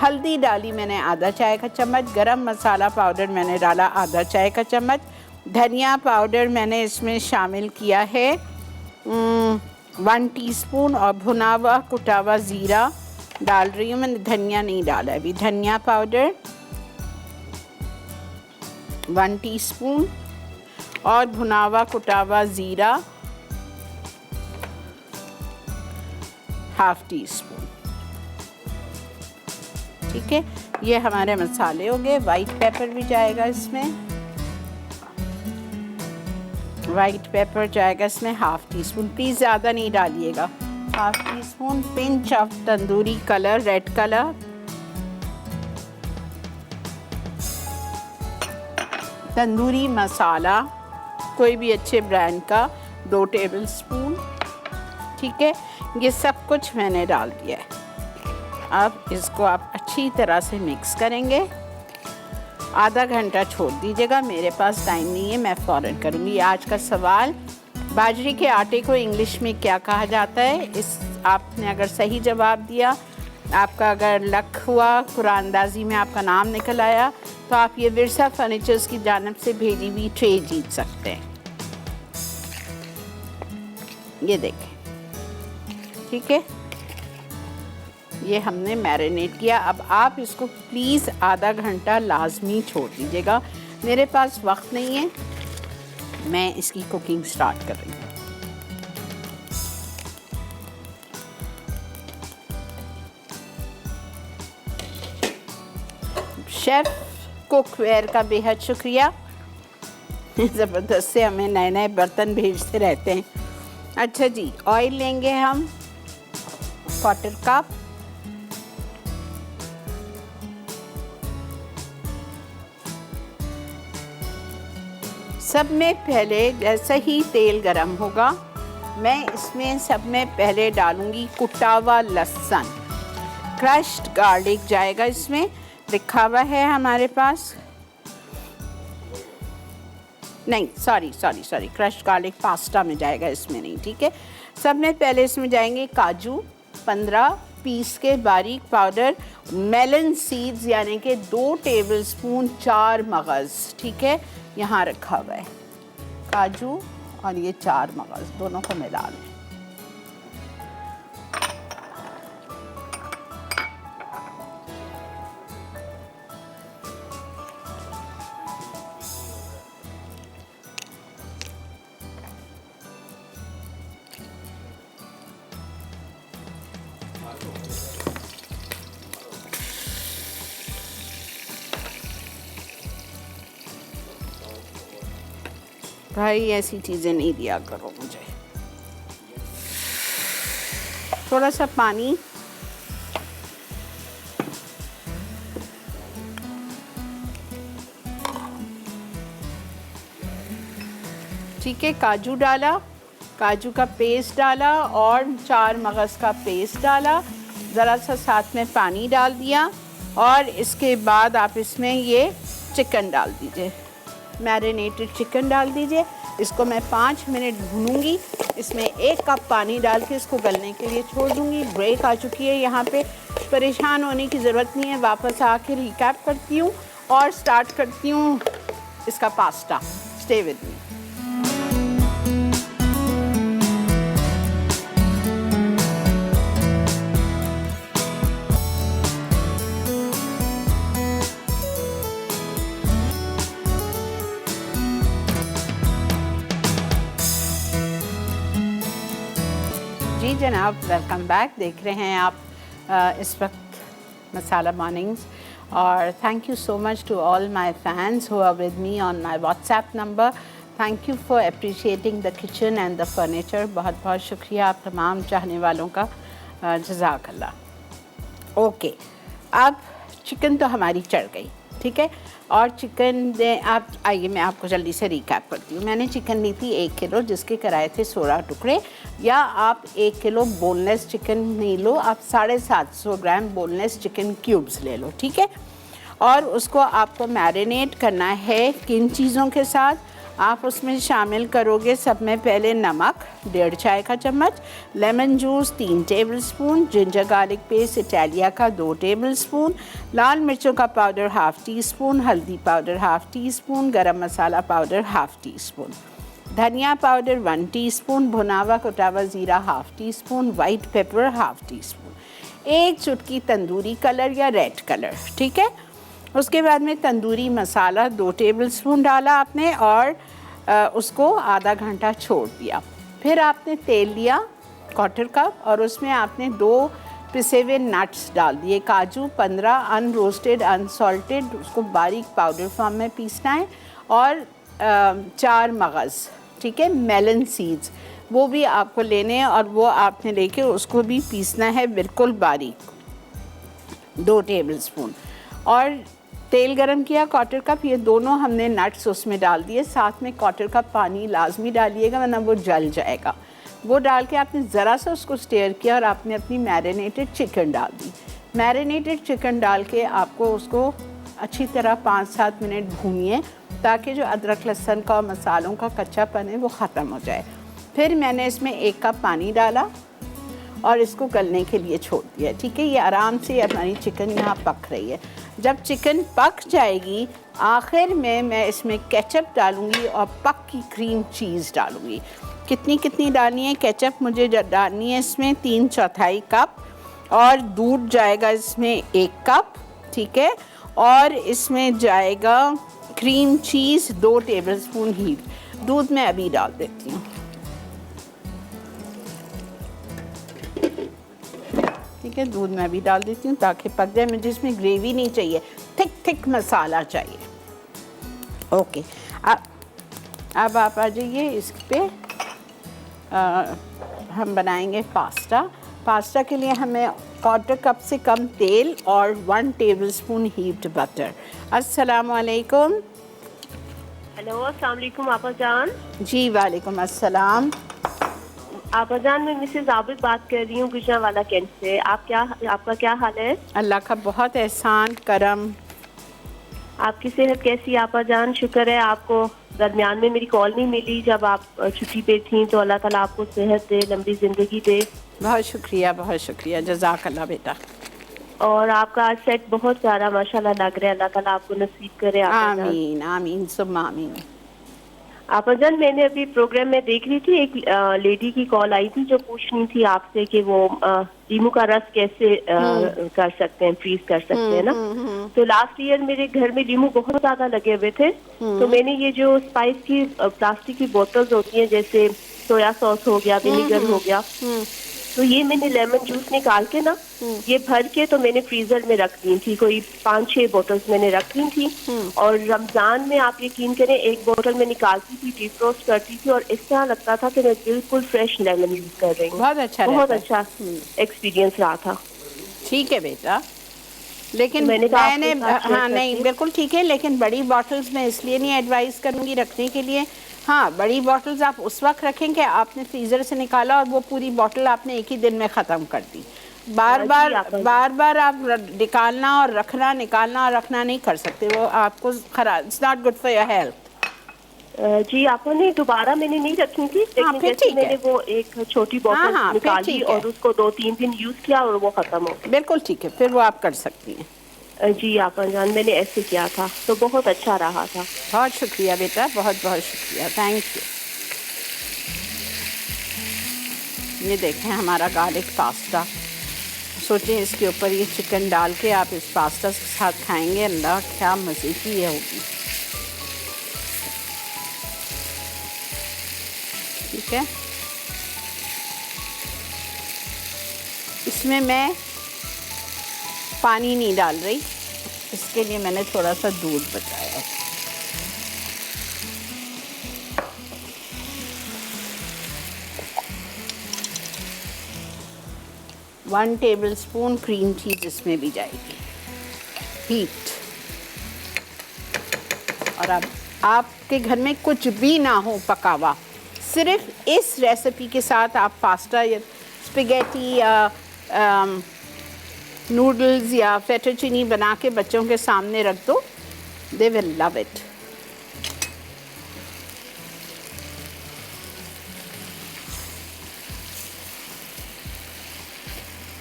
हल्दी डाली मैंने आधा चाय का चम्मच, गरम मसाला पाउडर मैंने डाला आधा चाय का चम्मच, धनिया पाउडर मैंने इसमें शामिल किया है 1 टीस्पून, और भुना हुआ कुटा हुआ ज़ीरा डाल रही हूँ, मैंने धनिया नहीं डाला अभी, धनिया पाउडर 1 टीस्पून, और भुना हुआ कुटा हुआ ज़ीरा ½ टीस्पून। ठीक है, ये हमारे मसाले हो गए। वाइट पेपर भी जाएगा इसमें, वाइट पेपर जाएगा इसमें ½ टीस्पून, प्लीज़ ज़्यादा नहीं डालिएगा, ½ teaspoon. Pinch of tandoori colour, red colour, tandoori masala कोई भी अच्छे ब्रांड का 2 टेबल स्पून। ठीक है, ये सब कुछ मैंने डाल दिया है। अब इसको आप अच्छी तरह से मिक्स करेंगे, आधा घंटा छोड़ दीजिएगा। मेरे पास टाइम नहीं है, मैं फ़ौरन करूँगी। आज का सवाल, बाजरे के आटे को इंग्लिश में क्या कहा जाता है? इस आपने अगर सही जवाब दिया, आपका अगर लक हुआ, कुरानंदाजी में आपका नाम निकल आया, तो आप ये विरसा फर्नीचर्स की जानिब से भेजी हुई ट्रे जीत सकते हैं। ये देखें, ठीक है, ये हमने मैरिनेट किया। अब आप इसको प्लीज़ आधा घंटा लाजमी छोड़ दीजिएगा। मेरे पास वक्त नहीं है, मैं इसकी कुकिंग स्टार्ट कर रही हूँ। शेफ़ कुकवेयर का बेहद शुक्रिया, ज़बरदस्त से हमें नए नए बर्तन भेजते रहते हैं। अच्छा जी, ऑयल लेंगे हम 1/4 कप, सब में पहले जैसे ही तेल गरम होगा, मैं इसमें सब में पहले डालूंगी कुटा हुआ लहसुन, क्रश्ड गार्लिक जाएगा इसमें, लिखा हुआ है हमारे पास, नहीं सॉरी क्रश्ड गार्लिक पास्ता में जाएगा, इसमें नहीं। ठीक है, सब में पहले इसमें जाएंगे काजू 15 पीस के बारीक पाउडर, मेलन सीड्स यानी कि 2 टेबल स्पून 4 मगज़, ठीक है, यहाँ रखा हुआ है काजू और ये 4 मगज़, दोनों को मिला लें। भाई ऐसी चीज़ें नहीं दिया करो मुझे। थोड़ा सा पानी, ठीक है, काजू डाला, काजू का पेस्ट डाला और 4 मगज़ का पेस्ट डाला, ज़रा सा साथ में पानी डाल दिया, और इसके बाद आप इसमें ये चिकन डाल दीजिए, मैरिनेटेड चिकन डाल दीजिए। इसको मैं 5 मिनट भूनूंगी, इसमें 1 कप पानी डाल के इसको गलने के लिए छोड़ दूंगी। ब्रेक आ चुकी है यहाँ पे, परेशान होने की ज़रूरत नहीं है। वापस आके रिकैप करती हूँ और स्टार्ट करती हूँ इसका पास्ता। Stay with me. जी जनाब, वेलकम बैक। देख रहे हैं आप इस वक्त मसाला मॉर्निंग्स, और thank you so much to all my fans who are with me on my WhatsApp number. Thank you for appreciating the kitchen and the furniture. बहुत बहुत शुक्रिया आप तमाम चाहने वालों का, जज़ाकल्लाह। ओके, अब चिकन तो हमारी चढ़ गई, ठीक है। और चिकन में आप आइए मैं आपको जल्दी से रिकैप करती हूँ। मैंने चिकन ली थी 1 किलो, जिसके कराए थे 16 टुकड़े, या आप 1 किलो बोनलेस चिकन नहीं लो, आप 750 ग्राम बोनलेस चिकन क्यूब्स ले लो, ठीक है। और उसको आपको मैरिनेट करना है किन चीज़ों के साथ, आप उसमें शामिल करोगे सब में पहले नमक 1.5 चाय का चम्मच, lemon juice 3 tablespoon, ginger garlic paste Italia का 2 टेबलस्पून, लाल मिर्चों का पाउडर 1/2 टीस्पून, हल्दी पाउडर 1/2 टीस्पून, गरम मसाला पाउडर 1/2 टीस्पून, धनिया पाउडर 1 टीस्पून, भुना हुआ कुटा हुआ ज़ीरा 1/2 टीस्पून, वाइट पेपर 1/2 टीस्पून, 1 चुटकी तंदूरी कलर या रेड कलर, ठीक है। उसके बाद में तंदूरी मसाला 2 टेबलस्पून डाला आपने और उसको आधा घंटा छोड़ दिया। फिर आपने तेल लिया 1/4 कप और उसमें आपने 2 पिसे हुए नट्स डाल दिए, काजू 15 अनरोस्टेड अनसॉल्टेड, उसको बारीक पाउडर फॉर्म में पीसना है, और 4 मगज़, ठीक है, मेलन सीड्स, वो भी आपको लेने हैं और वो आपने लेके उसको भी पीसना है बिल्कुल बारीक, 2 टेबलस्पून। और तेल गरम किया 1/4 कप, ये दोनों हमने नट्स उसमें डाल दिए, साथ में 1/4 कप पानी लाजमी डालिएगा वरना वो जल जाएगा। वो डाल के आपने ज़रा सा उसको स्टेयर किया और आपने अपनी मैरिनेटेड चिकन डाल दी। मैरिनेटेड चिकन डाल के आपको उसको अच्छी तरह 5-7 मिनट भूनिए ताकि जो अदरक लहसुन का और मसालों का कच्चापन है वो ख़त्म हो जाए। फिर मैंने इसमें 1 कप पानी डाला और इसको गलने के लिए छोड़ दिया, ठीक है। ये आराम से हमारी चिकन यहाँ पक रही है। जब चिकन पक जाएगी आखिर में मैं इसमें केचप डालूँगी और पक्की क्रीम चीज़ डालूँगी। कितनी कितनी डालनी है केचप, मुझे डालनी है इसमें 3/4 कप, और दूध जाएगा इसमें 1 कप, ठीक है। और इसमें जाएगा क्रीम चीज़ 2 टेबलस्पून हीट। दूध मैं अभी डाल देती हूँ, ठीक है। दूध मैं भी डाल देती हूँ ताकि पक जाए। मुझे इसमें ग्रेवी नहीं चाहिए, थिक मसाला चाहिए। ओके, अब आप आ जाइए इस पे। हम बनाएंगे पास्ता के लिए हमें 1/4 कप से कम तेल और 1 टेबलस्पून हीप्ड बटर। अस्सलाम वालेकुम। हेलो, अस्सलाम वालेकुम आपा जान। जी वालेकुम अस्सलाम। आपा जान, मैं मिसेस आबिद बात कर रही हूँ गुजरावाला कैंट से। आपका क्या हाल है? अल्लाह का बहुत एहसान करम। आपकी सेहत कैसी है आपा जान? शुक्र है आपको दरमियान में मेरी कॉल नहीं मिली जब आप छुट्टी पे थी, तो अल्लाह ताला आपको सेहत दे, लंबी ज़िंदगी दे। बहुत शुक्रिया, जज़ाकल्लाह बेटा। और आपका आज सेट बहुत प्यारा माशाल्लाह लग रहा है, अल्लाह ताला आपको नसीब करे। आमीन आमीन सुम्मा आमीन। आपा जान, मैंने अभी प्रोग्राम में देख रही थी, एक लेडी की कॉल आई थी जो पूछ रही थी आपसे कि वो लीमू का रस कैसे कर सकते हैं, फ्रीज कर सकते हैं ना। तो लास्ट ईयर मेरे घर में लीमू बहुत ज्यादा लगे हुए थे, तो मैंने ये जो स्पाइस की प्लास्टिक की बोतल्स होती हैं, जैसे सोया सॉस हो गया, विनेगर हो गया, तो ये मैंने लेमन जूस निकाल के ना ये भर के तो मैंने फ्रीजर में रख दी थी। कोई 5-6 बोतल्स मैंने रख दी थी। और रमजान में आप यकीन करें 1 बोतल में निकालती थी, डीप रोस्ट करती थी, और इस तरह लगता था कि मैं बिल्कुल फ्रेश लेमन यूज कर रही हूँ। बहुत अच्छा एक्सपीरियंस रहा था। ठीक है बेटा, लेकिन मैंने हाँ नहीं बिल्कुल ठीक है, लेकिन बड़ी बॉटल्स में इसलिए नहीं एडवाइस करूँगी रखने के लिए। हाँ, बड़ी बॉटल्स आप उस वक्त रखें कि आपने फ्रीज़र से निकाला और वो पूरी बॉटल आपने एक ही दिन में ख़त्म कर दी। बार बार आप निकालना और रखना, निकालना और रखना नहीं कर सकते, वो आपको खराब, it's not good for your health. जी, आपने दोबारा मैंने नहीं रखी थी, लेकिन जैसे मैंने वो एक छोटी बोतल निकाली और उसको 2-3 दिन यूज किया और वो खत्म हो गया। बिल्कुल ठीक है, फिर वो आप कर सकती हैं। जी आपा जान, मैंने ऐसे किया था तो बहुत अच्छा रहा था। बहुत शुक्रिया बेटा, बहुत शुक्रिया, थैंक यू। ये देखें हमारा गार्लिक पास्ता। सोचें इसके ऊपर ये चिकन डाल के आप इस पास्ता के साथ खाएंगे, अल्लाह क्या मज़े की ये होगी। ठीक है, इसमें मैं पानी नहीं डाल रही, इसके लिए मैंने थोड़ा सा दूध बचाया। 1 टेबलस्पून क्रीम चीज़ इसमें भी जाएगी, हीट। और अब आपके घर में कुछ भी ना हो पका हुआ, सिर्फ इस रेसिपी के साथ आप पास्ता या स्पेगेटी या नूडल्स या फेटोचिनी बना के बच्चों के सामने रख दो, दे विल लव इट।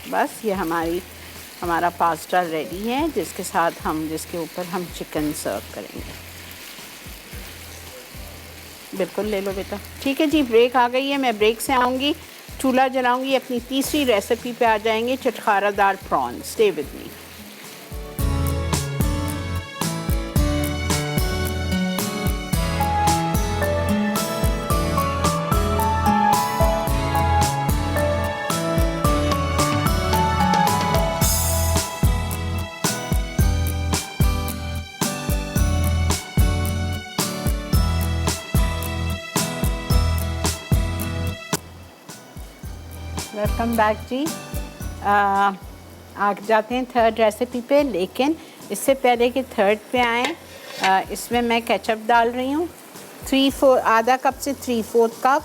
बस ये हमारा पास्ता रेडी है, जिसके ऊपर हम चिकन सर्व करेंगे। बिल्कुल ले लो बेटा। ठीक है जी, ब्रेक आ गई है, मैं ब्रेक से आऊँगी, चूल्हा जलाऊंगी, अपनी तीसरी रेसिपी पे आ जाएंगे, चटखारादार prawns. Stay with me. Welcome back जी। आ जाते हैं थर्ड रेसिपी पे, लेकिन इससे पहले कि थर्ड पे आएँ, इसमें मैं केचप डाल रही हूँ आधा कप से 3/4 कप।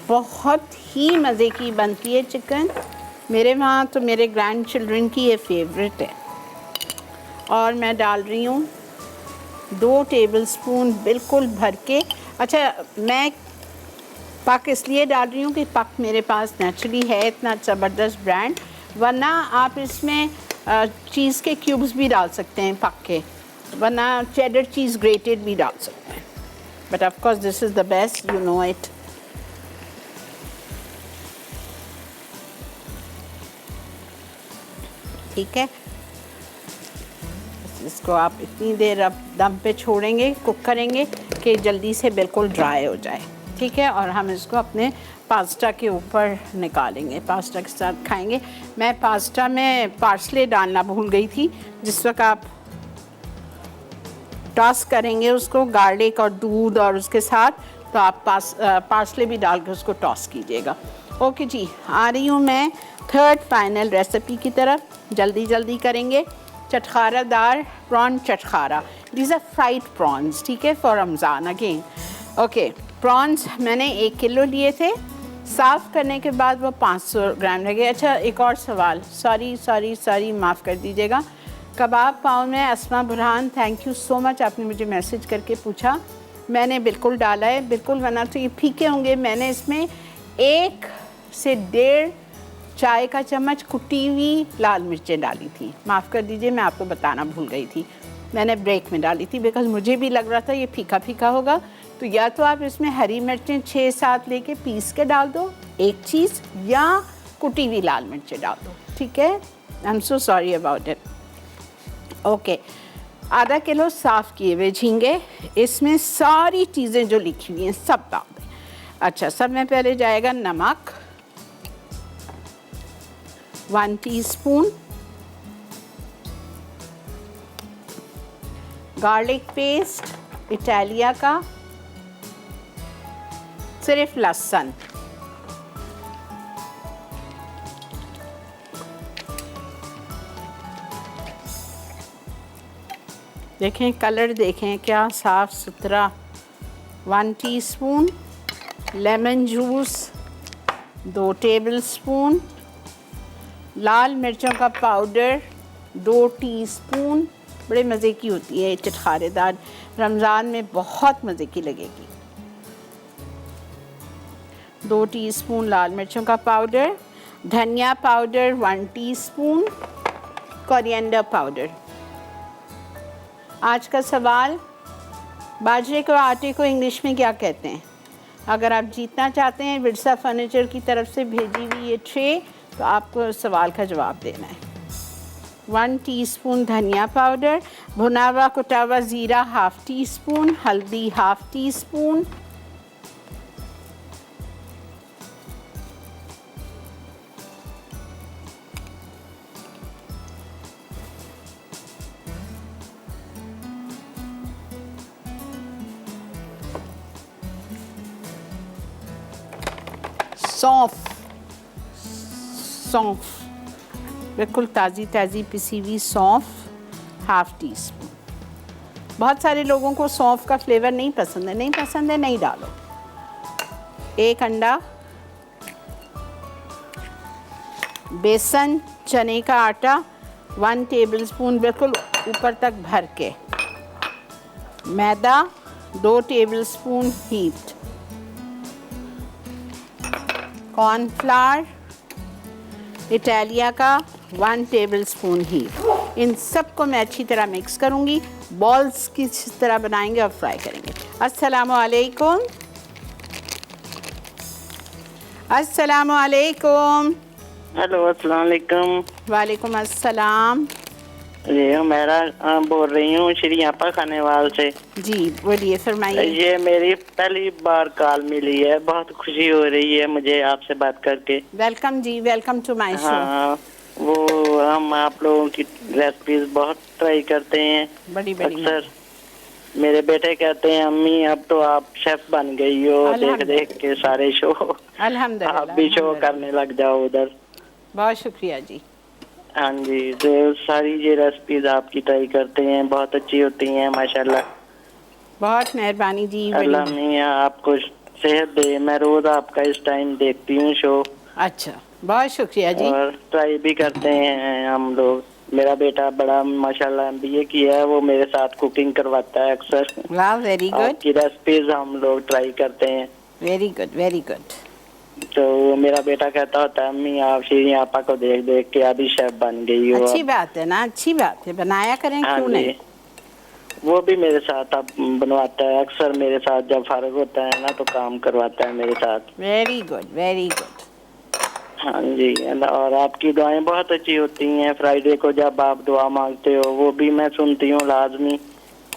बहुत ही मज़े की बनती है चिकन, मेरे वहाँ तो मेरे ग्रैंड चिल्ड्रन की ये फेवरेट है। और मैं डाल रही हूँ 2 टेबलस्पून बिल्कुल भर के। अच्छा, मैं पक इसलिए डाल रही हूँ कि पक मेरे पास नेचुरली है इतना ज़बरदस्त ब्रांड, वरना आप इसमें चीज़ के क्यूब्स भी डाल सकते हैं पक के, वरना चेडर चीज़ ग्रेटेड भी डाल सकते हैं, but of course this is the best, you know it. ठीक है, इसको आप इतनी देर अब दम पे छोड़ेंगे, कुक करेंगे कि जल्दी से बिल्कुल ड्राई हो जाए। ठीक है, और हम इसको अपने पास्ता के ऊपर निकालेंगे, पास्ता के साथ खाएंगे। मैं पास्ता में पार्सले डालना भूल गई थी, जिस वक्त आप टॉस करेंगे उसको गार्लिक और दूध और उसके साथ, तो आप पार्सले भी डाल के उसको टॉस कीजिएगा। ओके जी, आ रही हूँ मैं थर्ड फाइनल रेसिपी की तरफ। जल्दी जल्दी करेंगे, चटखारादार प्रॉन चटखारा। दीज आर फ्राइड प्रॉन्स, ठीक है, for Ramzan again. Okay, prawns मैंने 1 किलो लिए थे, साफ़ करने के बाद वो 500 ग्राम लगे। अच्छा, एक और सवाल, सॉरी माफ़ कर दीजिएगा। कबाब पाव में Asma Burhan, thank you so much, आपने मुझे मैसेज करके पूछा, मैंने बिल्कुल डाला है, बिल्कुल, वरना तो ये फीके होंगे। मैंने इसमें 1 से 1.5 चाय का चम्मच कुटी हुई लाल मिर्चें डाली थी। माफ़ कर दीजिए, मैं आपको बताना भूल गई थी, मैंने ब्रेक में डाली थी, बिकॉज़ मुझे भी लग रहा था ये फीका फीका होगा। तो या तो आप इसमें हरी मिर्चें 6-7 लेके पीस के डाल दो, एक चीज़, या कुटी हुई लाल मिर्चें डाल दो। ठीक है, I am so sorry about it. Okay, आधा किलो साफ़ किए हुए झींगे, इसमें सारी चीज़ें जो लिखी हुई हैं सब डाल दें। अच्छा, सब में पहले जाएगा नमक 1 टीस्पून, गार्लिक पेस्ट इटालिया का, सिर्फ लहसुन, देखें कलर, देखें क्या साफ सुथरा। 1 टीस्पून लेमन जूस, 2 टेबलस्पून लाल मिर्चों का पाउडर, 2 टीस्पून। बड़े मज़े की होती है चटखारेदार, रमज़ान में बहुत मज़े की लगेगी। 2 टीस्पून लाल मिर्चों का पाउडर, धनिया पाउडर 1 टीस्पून, कोरिएंडर पाउडर। आज का सवाल, बाजरे को आटे को इंग्लिश में क्या कहते हैं? अगर आप जीतना चाहते हैं विरसा फर्नीचर की तरफ से भेजी हुई ये ट्रे, तो आपको सवाल का जवाब देना है। 1 टीस्पून धनिया पाउडर, भुना हुआ कुटा हुआ ज़ीरा 1/2 टीस्पून, हल्दी 1/2 टीस्पून, सौंफ, बिल्कुल ताज़ी ताज़ी पिसी हुई सौंफ, हाफ टी स्पून। बहुत सारे लोगों को सौंफ का फ्लेवर नहीं पसंद है, नहीं डालो। एक अंडा, बेसन, चने का आटा 1 टेबलस्पून बिल्कुल ऊपर तक भर के, मैदा 2 टेबलस्पून हीट, कॉर्नफ्लावर इटालिया का 1 टेबलस्पून हीट। इन सबको मैं अच्छी तरह मिक्स करूंगी, बॉल्स की तरह बनाएंगे और फ्राई करेंगे। अस्सलामु अलैकुम, अस्सलामु अलैकुम। हेलो, अस्सलाम वालेकुम। वालेकुम अस्सलाम। ये मेरा बोल रही हूँ श्री आपा खानेवाल से। जी बोलिए, फरमाइए। ये मेरी पहली बार कॉल मिली है, बहुत खुशी हो रही है मुझे आपसे बात करके। वेलकम जी, वेलकम टू माय शो। हाँ, वो हम आप लोगों की रेसिपीज बहुत ट्राई करते हैं बड़ी बड़ी अक्सर। मेरे बेटे कहते हैं अम्मी अब तो आप शेफ बन गई हो, देख देख के सारे शो। अल्हम्दुलिल्लाह, आप भी शो करने लग जाओ उधर। बहुत शुक्रिया जी। हाँ जी, तो सारी ये रेसिपीज आपकी ट्राई करते हैं, बहुत अच्छी होती हैं माशाल्लाह। बहुत मेहरबानी जी। अल्लाह मियां आपको सेहत दे। मैं रोज आपका इस टाइम देखती हूँ शो। अच्छा, बहुत शुक्रिया जी। और ट्राई भी करते हैं हम लोग। मेरा बेटा बड़ा माशाल्लाह MBA किया है, वो मेरे साथ कुकिंग करवाता है अक्सर। वाह, वेरी गुड। आपकी रेसिपीज हम लोग ट्राई करते हैं। Very good, very good. तो मेरा बेटा कहता होता है अम्मी आप श्री आपा को देख देख के अभी शेफ बन गई हो। अच्छी बात है ना, अच्छी बात है, बनाया करें, हाँ क्यों जी, नहीं। वो भी मेरे साथ अब बनवाता है अक्सर, मेरे साथ जब फारग होता है ना तो काम करवाता है मेरे साथ। Very good, very good. हाँ जी, और आपकी दुआएं बहुत अच्छी होती हैं। फ्राइडे को जब आप दुआ मांगते हो वो भी मैं सुनती हूँ लाजमी,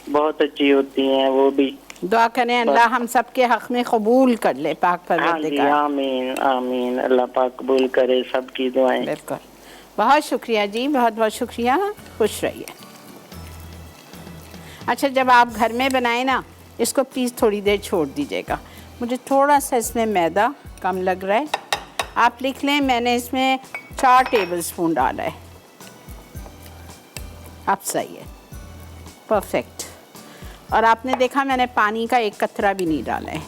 बहुत अच्छी होती हैं वो भी। दुआ करें अल्लाह हम सबके हक में कबूल कर ले, पाक हाँ जी, परवरदिगार। आमीन आमीन, अल्लाह पाक कबूल करे सबकी दुआएं। बिल्कुल, बहुत शुक्रिया जी, बहुत बहुत शुक्रिया, खुश रहिए। अच्छा, जब आप घर में बनाए ना, इसको प्लीज़ थोड़ी देर छोड़ दीजिएगा। मुझे थोड़ा सा इसमें मैदा कम लग रहा है, आप लिख लें। मैंने इसमें 4 टेबलस्पून डाला है। अब सही है, परफेक्ट। और आपने देखा मैंने पानी का एक कतरा भी नहीं डाला है।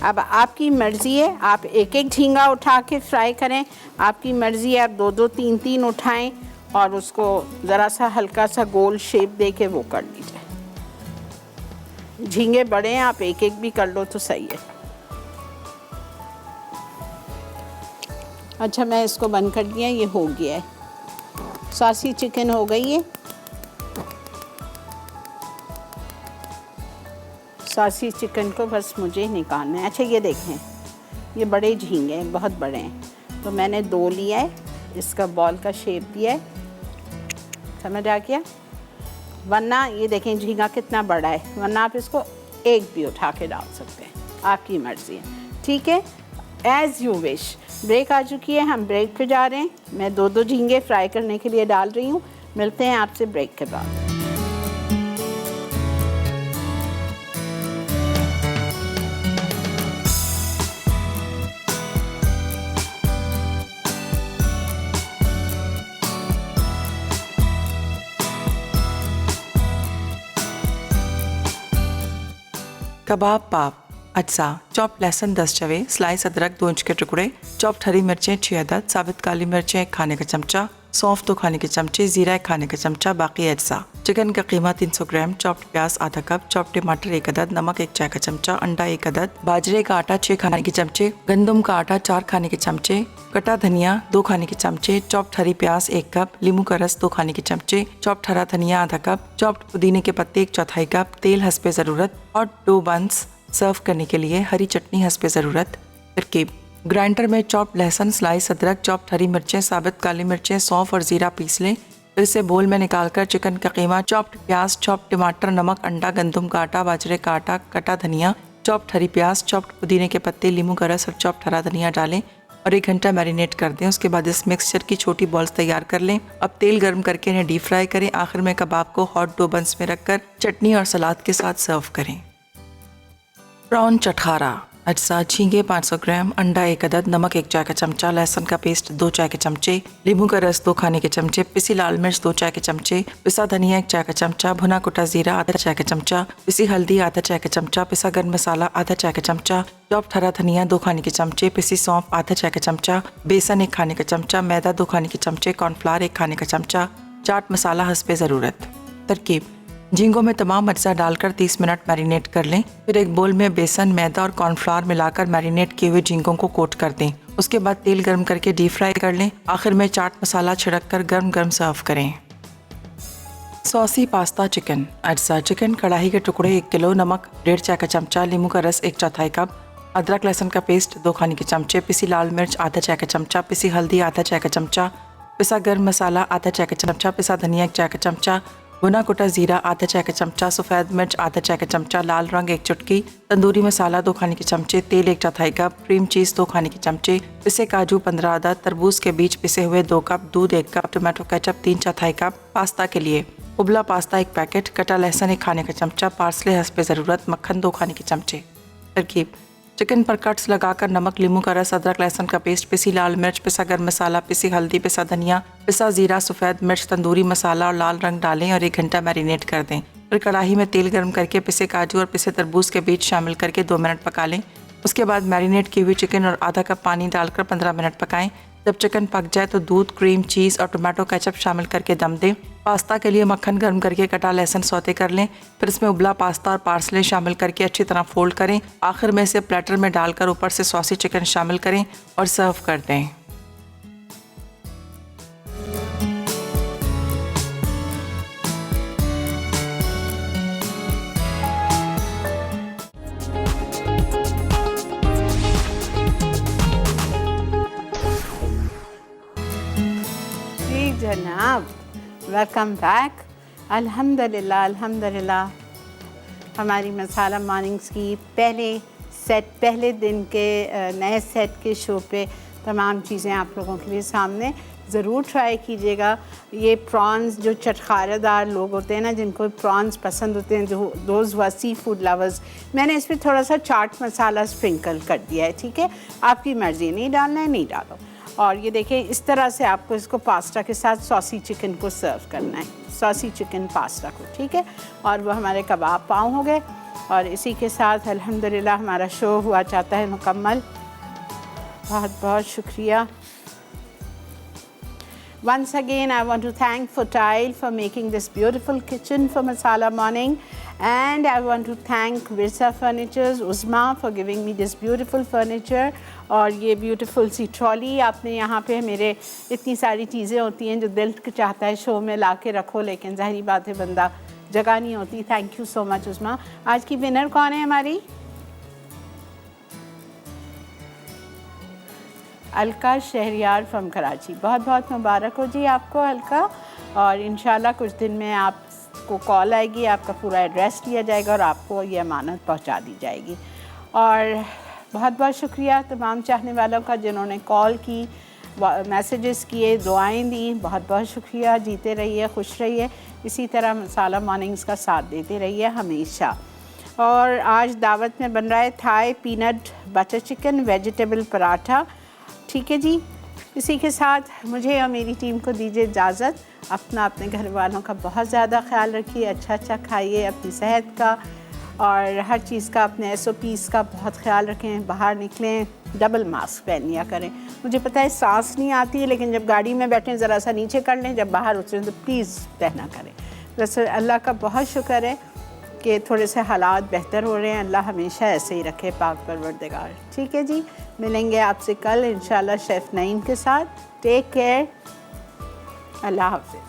अब आपकी मर्ज़ी है, आप एक एक झींगा उठा के फ्राई करें, आपकी मर्ज़ी है, आप 2-2 3-3 उठाएं और उसको ज़रा सा हल्का सा गोल शेप दे के वो कर लीजिए। झींगे बड़े हैं, आप एक एक भी कर लो तो सही है। अच्छा, मैं इसको बंद कर दिया, ये हो गया है। सॉसी चिकन हो गई है। सॉसी चिकन को बस मुझे निकालना है। अच्छा, ये देखें, ये बड़े झींगे हैं, बहुत बड़े हैं, तो मैंने 2 लिया है, इसका बॉल का शेप दिया है, समझ आ गया। वरना ये देखें झींगा कितना बड़ा है, वरना आप इसको एक भी उठा के डाल सकते हैं, आपकी मर्ज़ी है। ठीक है, एज़ यू विश। ब्रेक आ चुकी है, हम ब्रेक पे जा रहे हैं। मैं 2-2 झींगे फ्राई करने के लिए डाल रही हूँ। मिलते हैं आपसे ब्रेक के बाद। कबाब पाप, अज्जा, चॉप लहसुन 10 चवे, स्लाइस अदरक 2 इंच के टुकड़े, चॉप्ड हरी मिर्चें 6 अदद, साबित काली मिर्चें 1 खाने का चमचा, सौंफ 2 खाने के चमचे, जीरा 1 खाने का चमचा, बाकी अज्जा। चिकन का कीमा 300 ग्राम, चॉप्ड प्याज आधा कप, चॉप्ड टमाटर 1 अदद, नमक 1 चाय का चमचा, अंडा 1 अदद, बाजरे का आटा 6 खाने के चमचे, गंदम का आटा 4 खाने के चमचे, कटा धनिया 2 खाने के चमचे, चॉप्ड हरी प्याज 1 कप, नींबू का रस 2 खाने के चमचे, चॉप्ड हरा धनिया आधा कप, चॉप्ड पुदीने के पत्ते 1/4 कप, तेल हस्बे ज़रूरत और 2 बंस। सर्व करने के लिए हरी चटनी हस्बे ज़रूरत। तरकीब: ग्राइंडर में चॉप्ड लहसुन, स्लाइस अदरक, चॉप्ड हरी मिर्चें, साबित काली मिर्चें, सौंफ और जीरा पीस लें। फिर से बोल में निकालकर चिकन का कीमा, चॉप्ड प्याज, चॉप्ड टमाटर, नमक, अंडा, गंदम का आटा, बाजरे का आटा, कटा धनिया, चॉप्ड हरी प्याज, चॉप्ड पुदीने के पत्ते, नींबू का रस और चॉप्ड हरा धनिया डालें और 1 घंटा मैरिनेट कर दें। उसके बाद इस मिक्सचर की छोटी बॉल्स तैयार कर लें। अब तेल गर्म करके इन्हें डीप फ्राई करें। आखिर में कबाब को हॉट डो बंस में रखकर चटनी और सलाद के साथ सर्व करें। प्रॉन चटखारा अज्जा झींगे 500 ग्राम, अंडा 1 अदद, नमक 1 चाय का चमचा, लहसुन का पेस्ट 2 चाय के चमचे, नींबू का रस 2 खाने के चमचे, पिसी लाल मिर्च 2 चाय के चमचे, पिसा धनिया 1 चाय का चमचा, भुना कुटा जीरा आधा चाय का चमचा, पिसी हल्दी आधा चाय का चमचा, पिसा गर्म मसाला आधा चाय का चमचा, चॉप्ड हरा धनिया 2 खाने के चमचे, पिसी सौंफ आधा चाय का चमचा, बेसन 1 खाने का चमचा, मैदा 2 खाने के चमचे, कॉर्नफ्लावर 1 खाने का चमचा, चाट मसाला हस्बे ज़रूरत। तरकीब: झींगों में तमाम अज्जा डालकर 30 मिनट मैरिनेट कर लें। फिर एक बोल में बेसन, मैदा और कॉर्नफ्लावर मिलाकर मैरिनेट किए हुए झींगों को कोट कर दें। उसके बाद तेल गर्म करके डीप फ्राई कर लें। आखिर में चाट मसाला छिड़क कर गर्म गर्म सर्व करें। सॉसी पास्ता चिकन अज्जा: चिकन कढ़ाई के टुकड़े 1 किलो, नमक 1.5 चाय का चमचा, नींबू का रस 1/4 कप, अदरक लहसुन का पेस्ट 2 खाने के चमचे, पिसी लाल मिर्च आधा चाय का चमचा, पिसी हल्दी आधा चाय का चमचा, पिसा गर्म मसाला आधा चाय का चमचा, पिसा धनिया 1 चाय का चमचा, भुना कुटा जीरा आधा चाय का चमचा, सफ़ेद मिर्च आधा चाय का चमचा, लाल रंग 1 चुटकी, तंदूरी मसाला 2 खाने के चमचे, तेल 1/4 कप, क्रीम चीज़ 2 खाने के चमचे, पिसे काजू 15 अदद, तरबूज के बीज पिसे हुए 2 कप, दूध 1 cup, tomato ketchup 3/4 cup. Pasta के लिए उबला पास्ता 1 पैकेट, कटा लहसुन 1 खाने का चमचा, पार्सले हस्बे ज़रूरत, मक्खन 2 खाने के चमचे। तरकीब: चिकन पर कट्स लगाकर नमक, नींबू का रस, अदरक लहसुन का पेस्ट, पिसी लाल मिर्च, पिसा गर्म मसाला, पिसी हल्दी, पिसा धनिया, पिसा जीरा, सफ़ेद मिर्च, तंदूरी मसाला और लाल रंग डालें और 1 घंटा मैरिनेट कर दें। फिर कढ़ाई में तेल गर्म करके पिसे काजू और पिसे तरबूज के बीज शामिल करके 2 मिनट पका लें। उसके बाद मैरिनेट की हुई चिकन और आधा कप पानी डालकर 15 मिनट पकाएं। जब चिकन पक जाए तो दूध, क्रीम चीज़ और टोमेटो केचप शामिल करके दम दें। पास्ता के लिए मक्खन गर्म करके कटा लहसुन सौते कर लें। फिर इसमें उबला पास्ता और पार्सले शामिल करके अच्छी तरह फोल्ड करें। आखिर में इसे प्लेटर में डालकर ऊपर से सॉसी चिकन शामिल करें और सर्व कर दें। जनाब, वेलकम बैक। अल्हम्दुलिल्लाह अल्हम्दुलिल्लाह हमारी मसाला मॉर्निंग्स की पहले दिन के नए सेट के शो पे तमाम चीज़ें आप लोगों के लिए सामने ज़रूर ट्राई कीजिएगा। ये प्रॉन्स जो चटखारेदार लोग होते हैं ना, जिनको प्रॉन्स पसंद होते हैं, जो दोज हुआ सी फूड लवर्स, मैंने इसमें थोड़ा सा चाट मसाला स्प्रिंकल कर दिया है। ठीक है, आपकी मर्ज़ी, नहीं डालना है नहीं डालो। और ये देखिए, इस तरह से आपको इसको पास्ता के साथ सॉसी चिकन को सर्व करना है, सॉसी चिकन पास्ता को। ठीक है, और वो हमारे कबाब पाव हो गए। और इसी के साथ अल्हम्दुलिल्लाह हमारा शो हुआ चाहता है मुकम्मल। बहुत बहुत शुक्रिया। Once again, I want to thank Fertile for making this beautiful kitchen for Masala Morning, and I want to thank Virsa Furnitures, Uzma, for giving me this beautiful furniture और ये beautiful सी trolley आपने यहाँ पे मेरे इतनी सारी चीज़ें होती हैं जो दिल चाहता है शो में ला के रखो, लेकिन ज़ाहिरी बात है बंदा जगह नहीं होती। Thank you so much उज़मा। आज की विनर कौन है हमारी? अलका शहरियार फ्रॉम कराची। बहुत बहुत मुबारक हो जी आपको अलका, और इंशाल्लाह कुछ दिन में आपको कॉल आएगी, आपका पूरा एड्रेस लिया जाएगा और आपको ये अमानत पहुंचा दी जाएगी। और बहुत बहुत शुक्रिया तमाम चाहने वालों का जिन्होंने कॉल की, मैसेजेस किए, दुआएं दी। बहुत बहुत शुक्रिया। जीते रहिए, खुश रहिए, इसी तरह मसाला मॉर्निंग्स का साथ देते रहिए हमेशा। और आज दावत में बन रहा है Thai peanut butter chicken vegetable paratha. ठीक है जी, इसी के साथ मुझे और मेरी टीम को दीजिए इजाज़त। अपने घर वालों का बहुत ज़्यादा ख्याल रखिए, अच्छा खाइए, अपनी सेहत का और हर चीज़ का, अपने SOPs का बहुत ख्याल रखें। बाहर निकलें, डबल मास्क पहन लिया करें। मुझे पता है सांस नहीं आती है, लेकिन जब गाड़ी में बैठें ज़रा सा नीचे कर लें, जब बाहर उतरें तो प्लीज़ पहना करें। वैसे अल्लाह का बहुत शुक्र है कि थोड़े से हालात बेहतर हो रहे हैं। अल्लाह हमेशा ऐसे ही रखे, पाक परवरदिगार। ठीक है जी, मिलेंगे आपसे कल इंशाल्लाह शेफ़ नईम के साथ। टेक केयर, अल्लाह हाफ़िज़।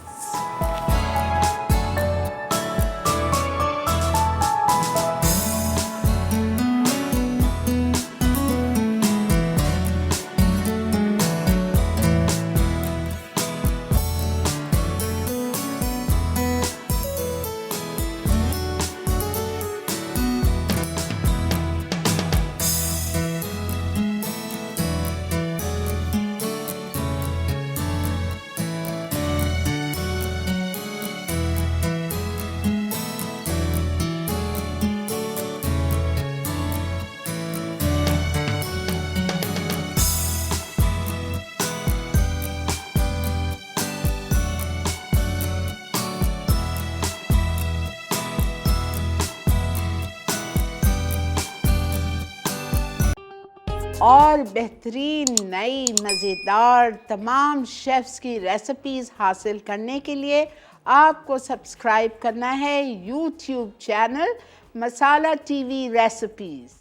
और बेहतरीन नई मज़ेदार तमाम शेफ्स की रेसिपीज़ हासिल करने के लिए आपको सब्सक्राइब करना है यूट्यूब चैनल मसाला टीवी रेसिपीज़।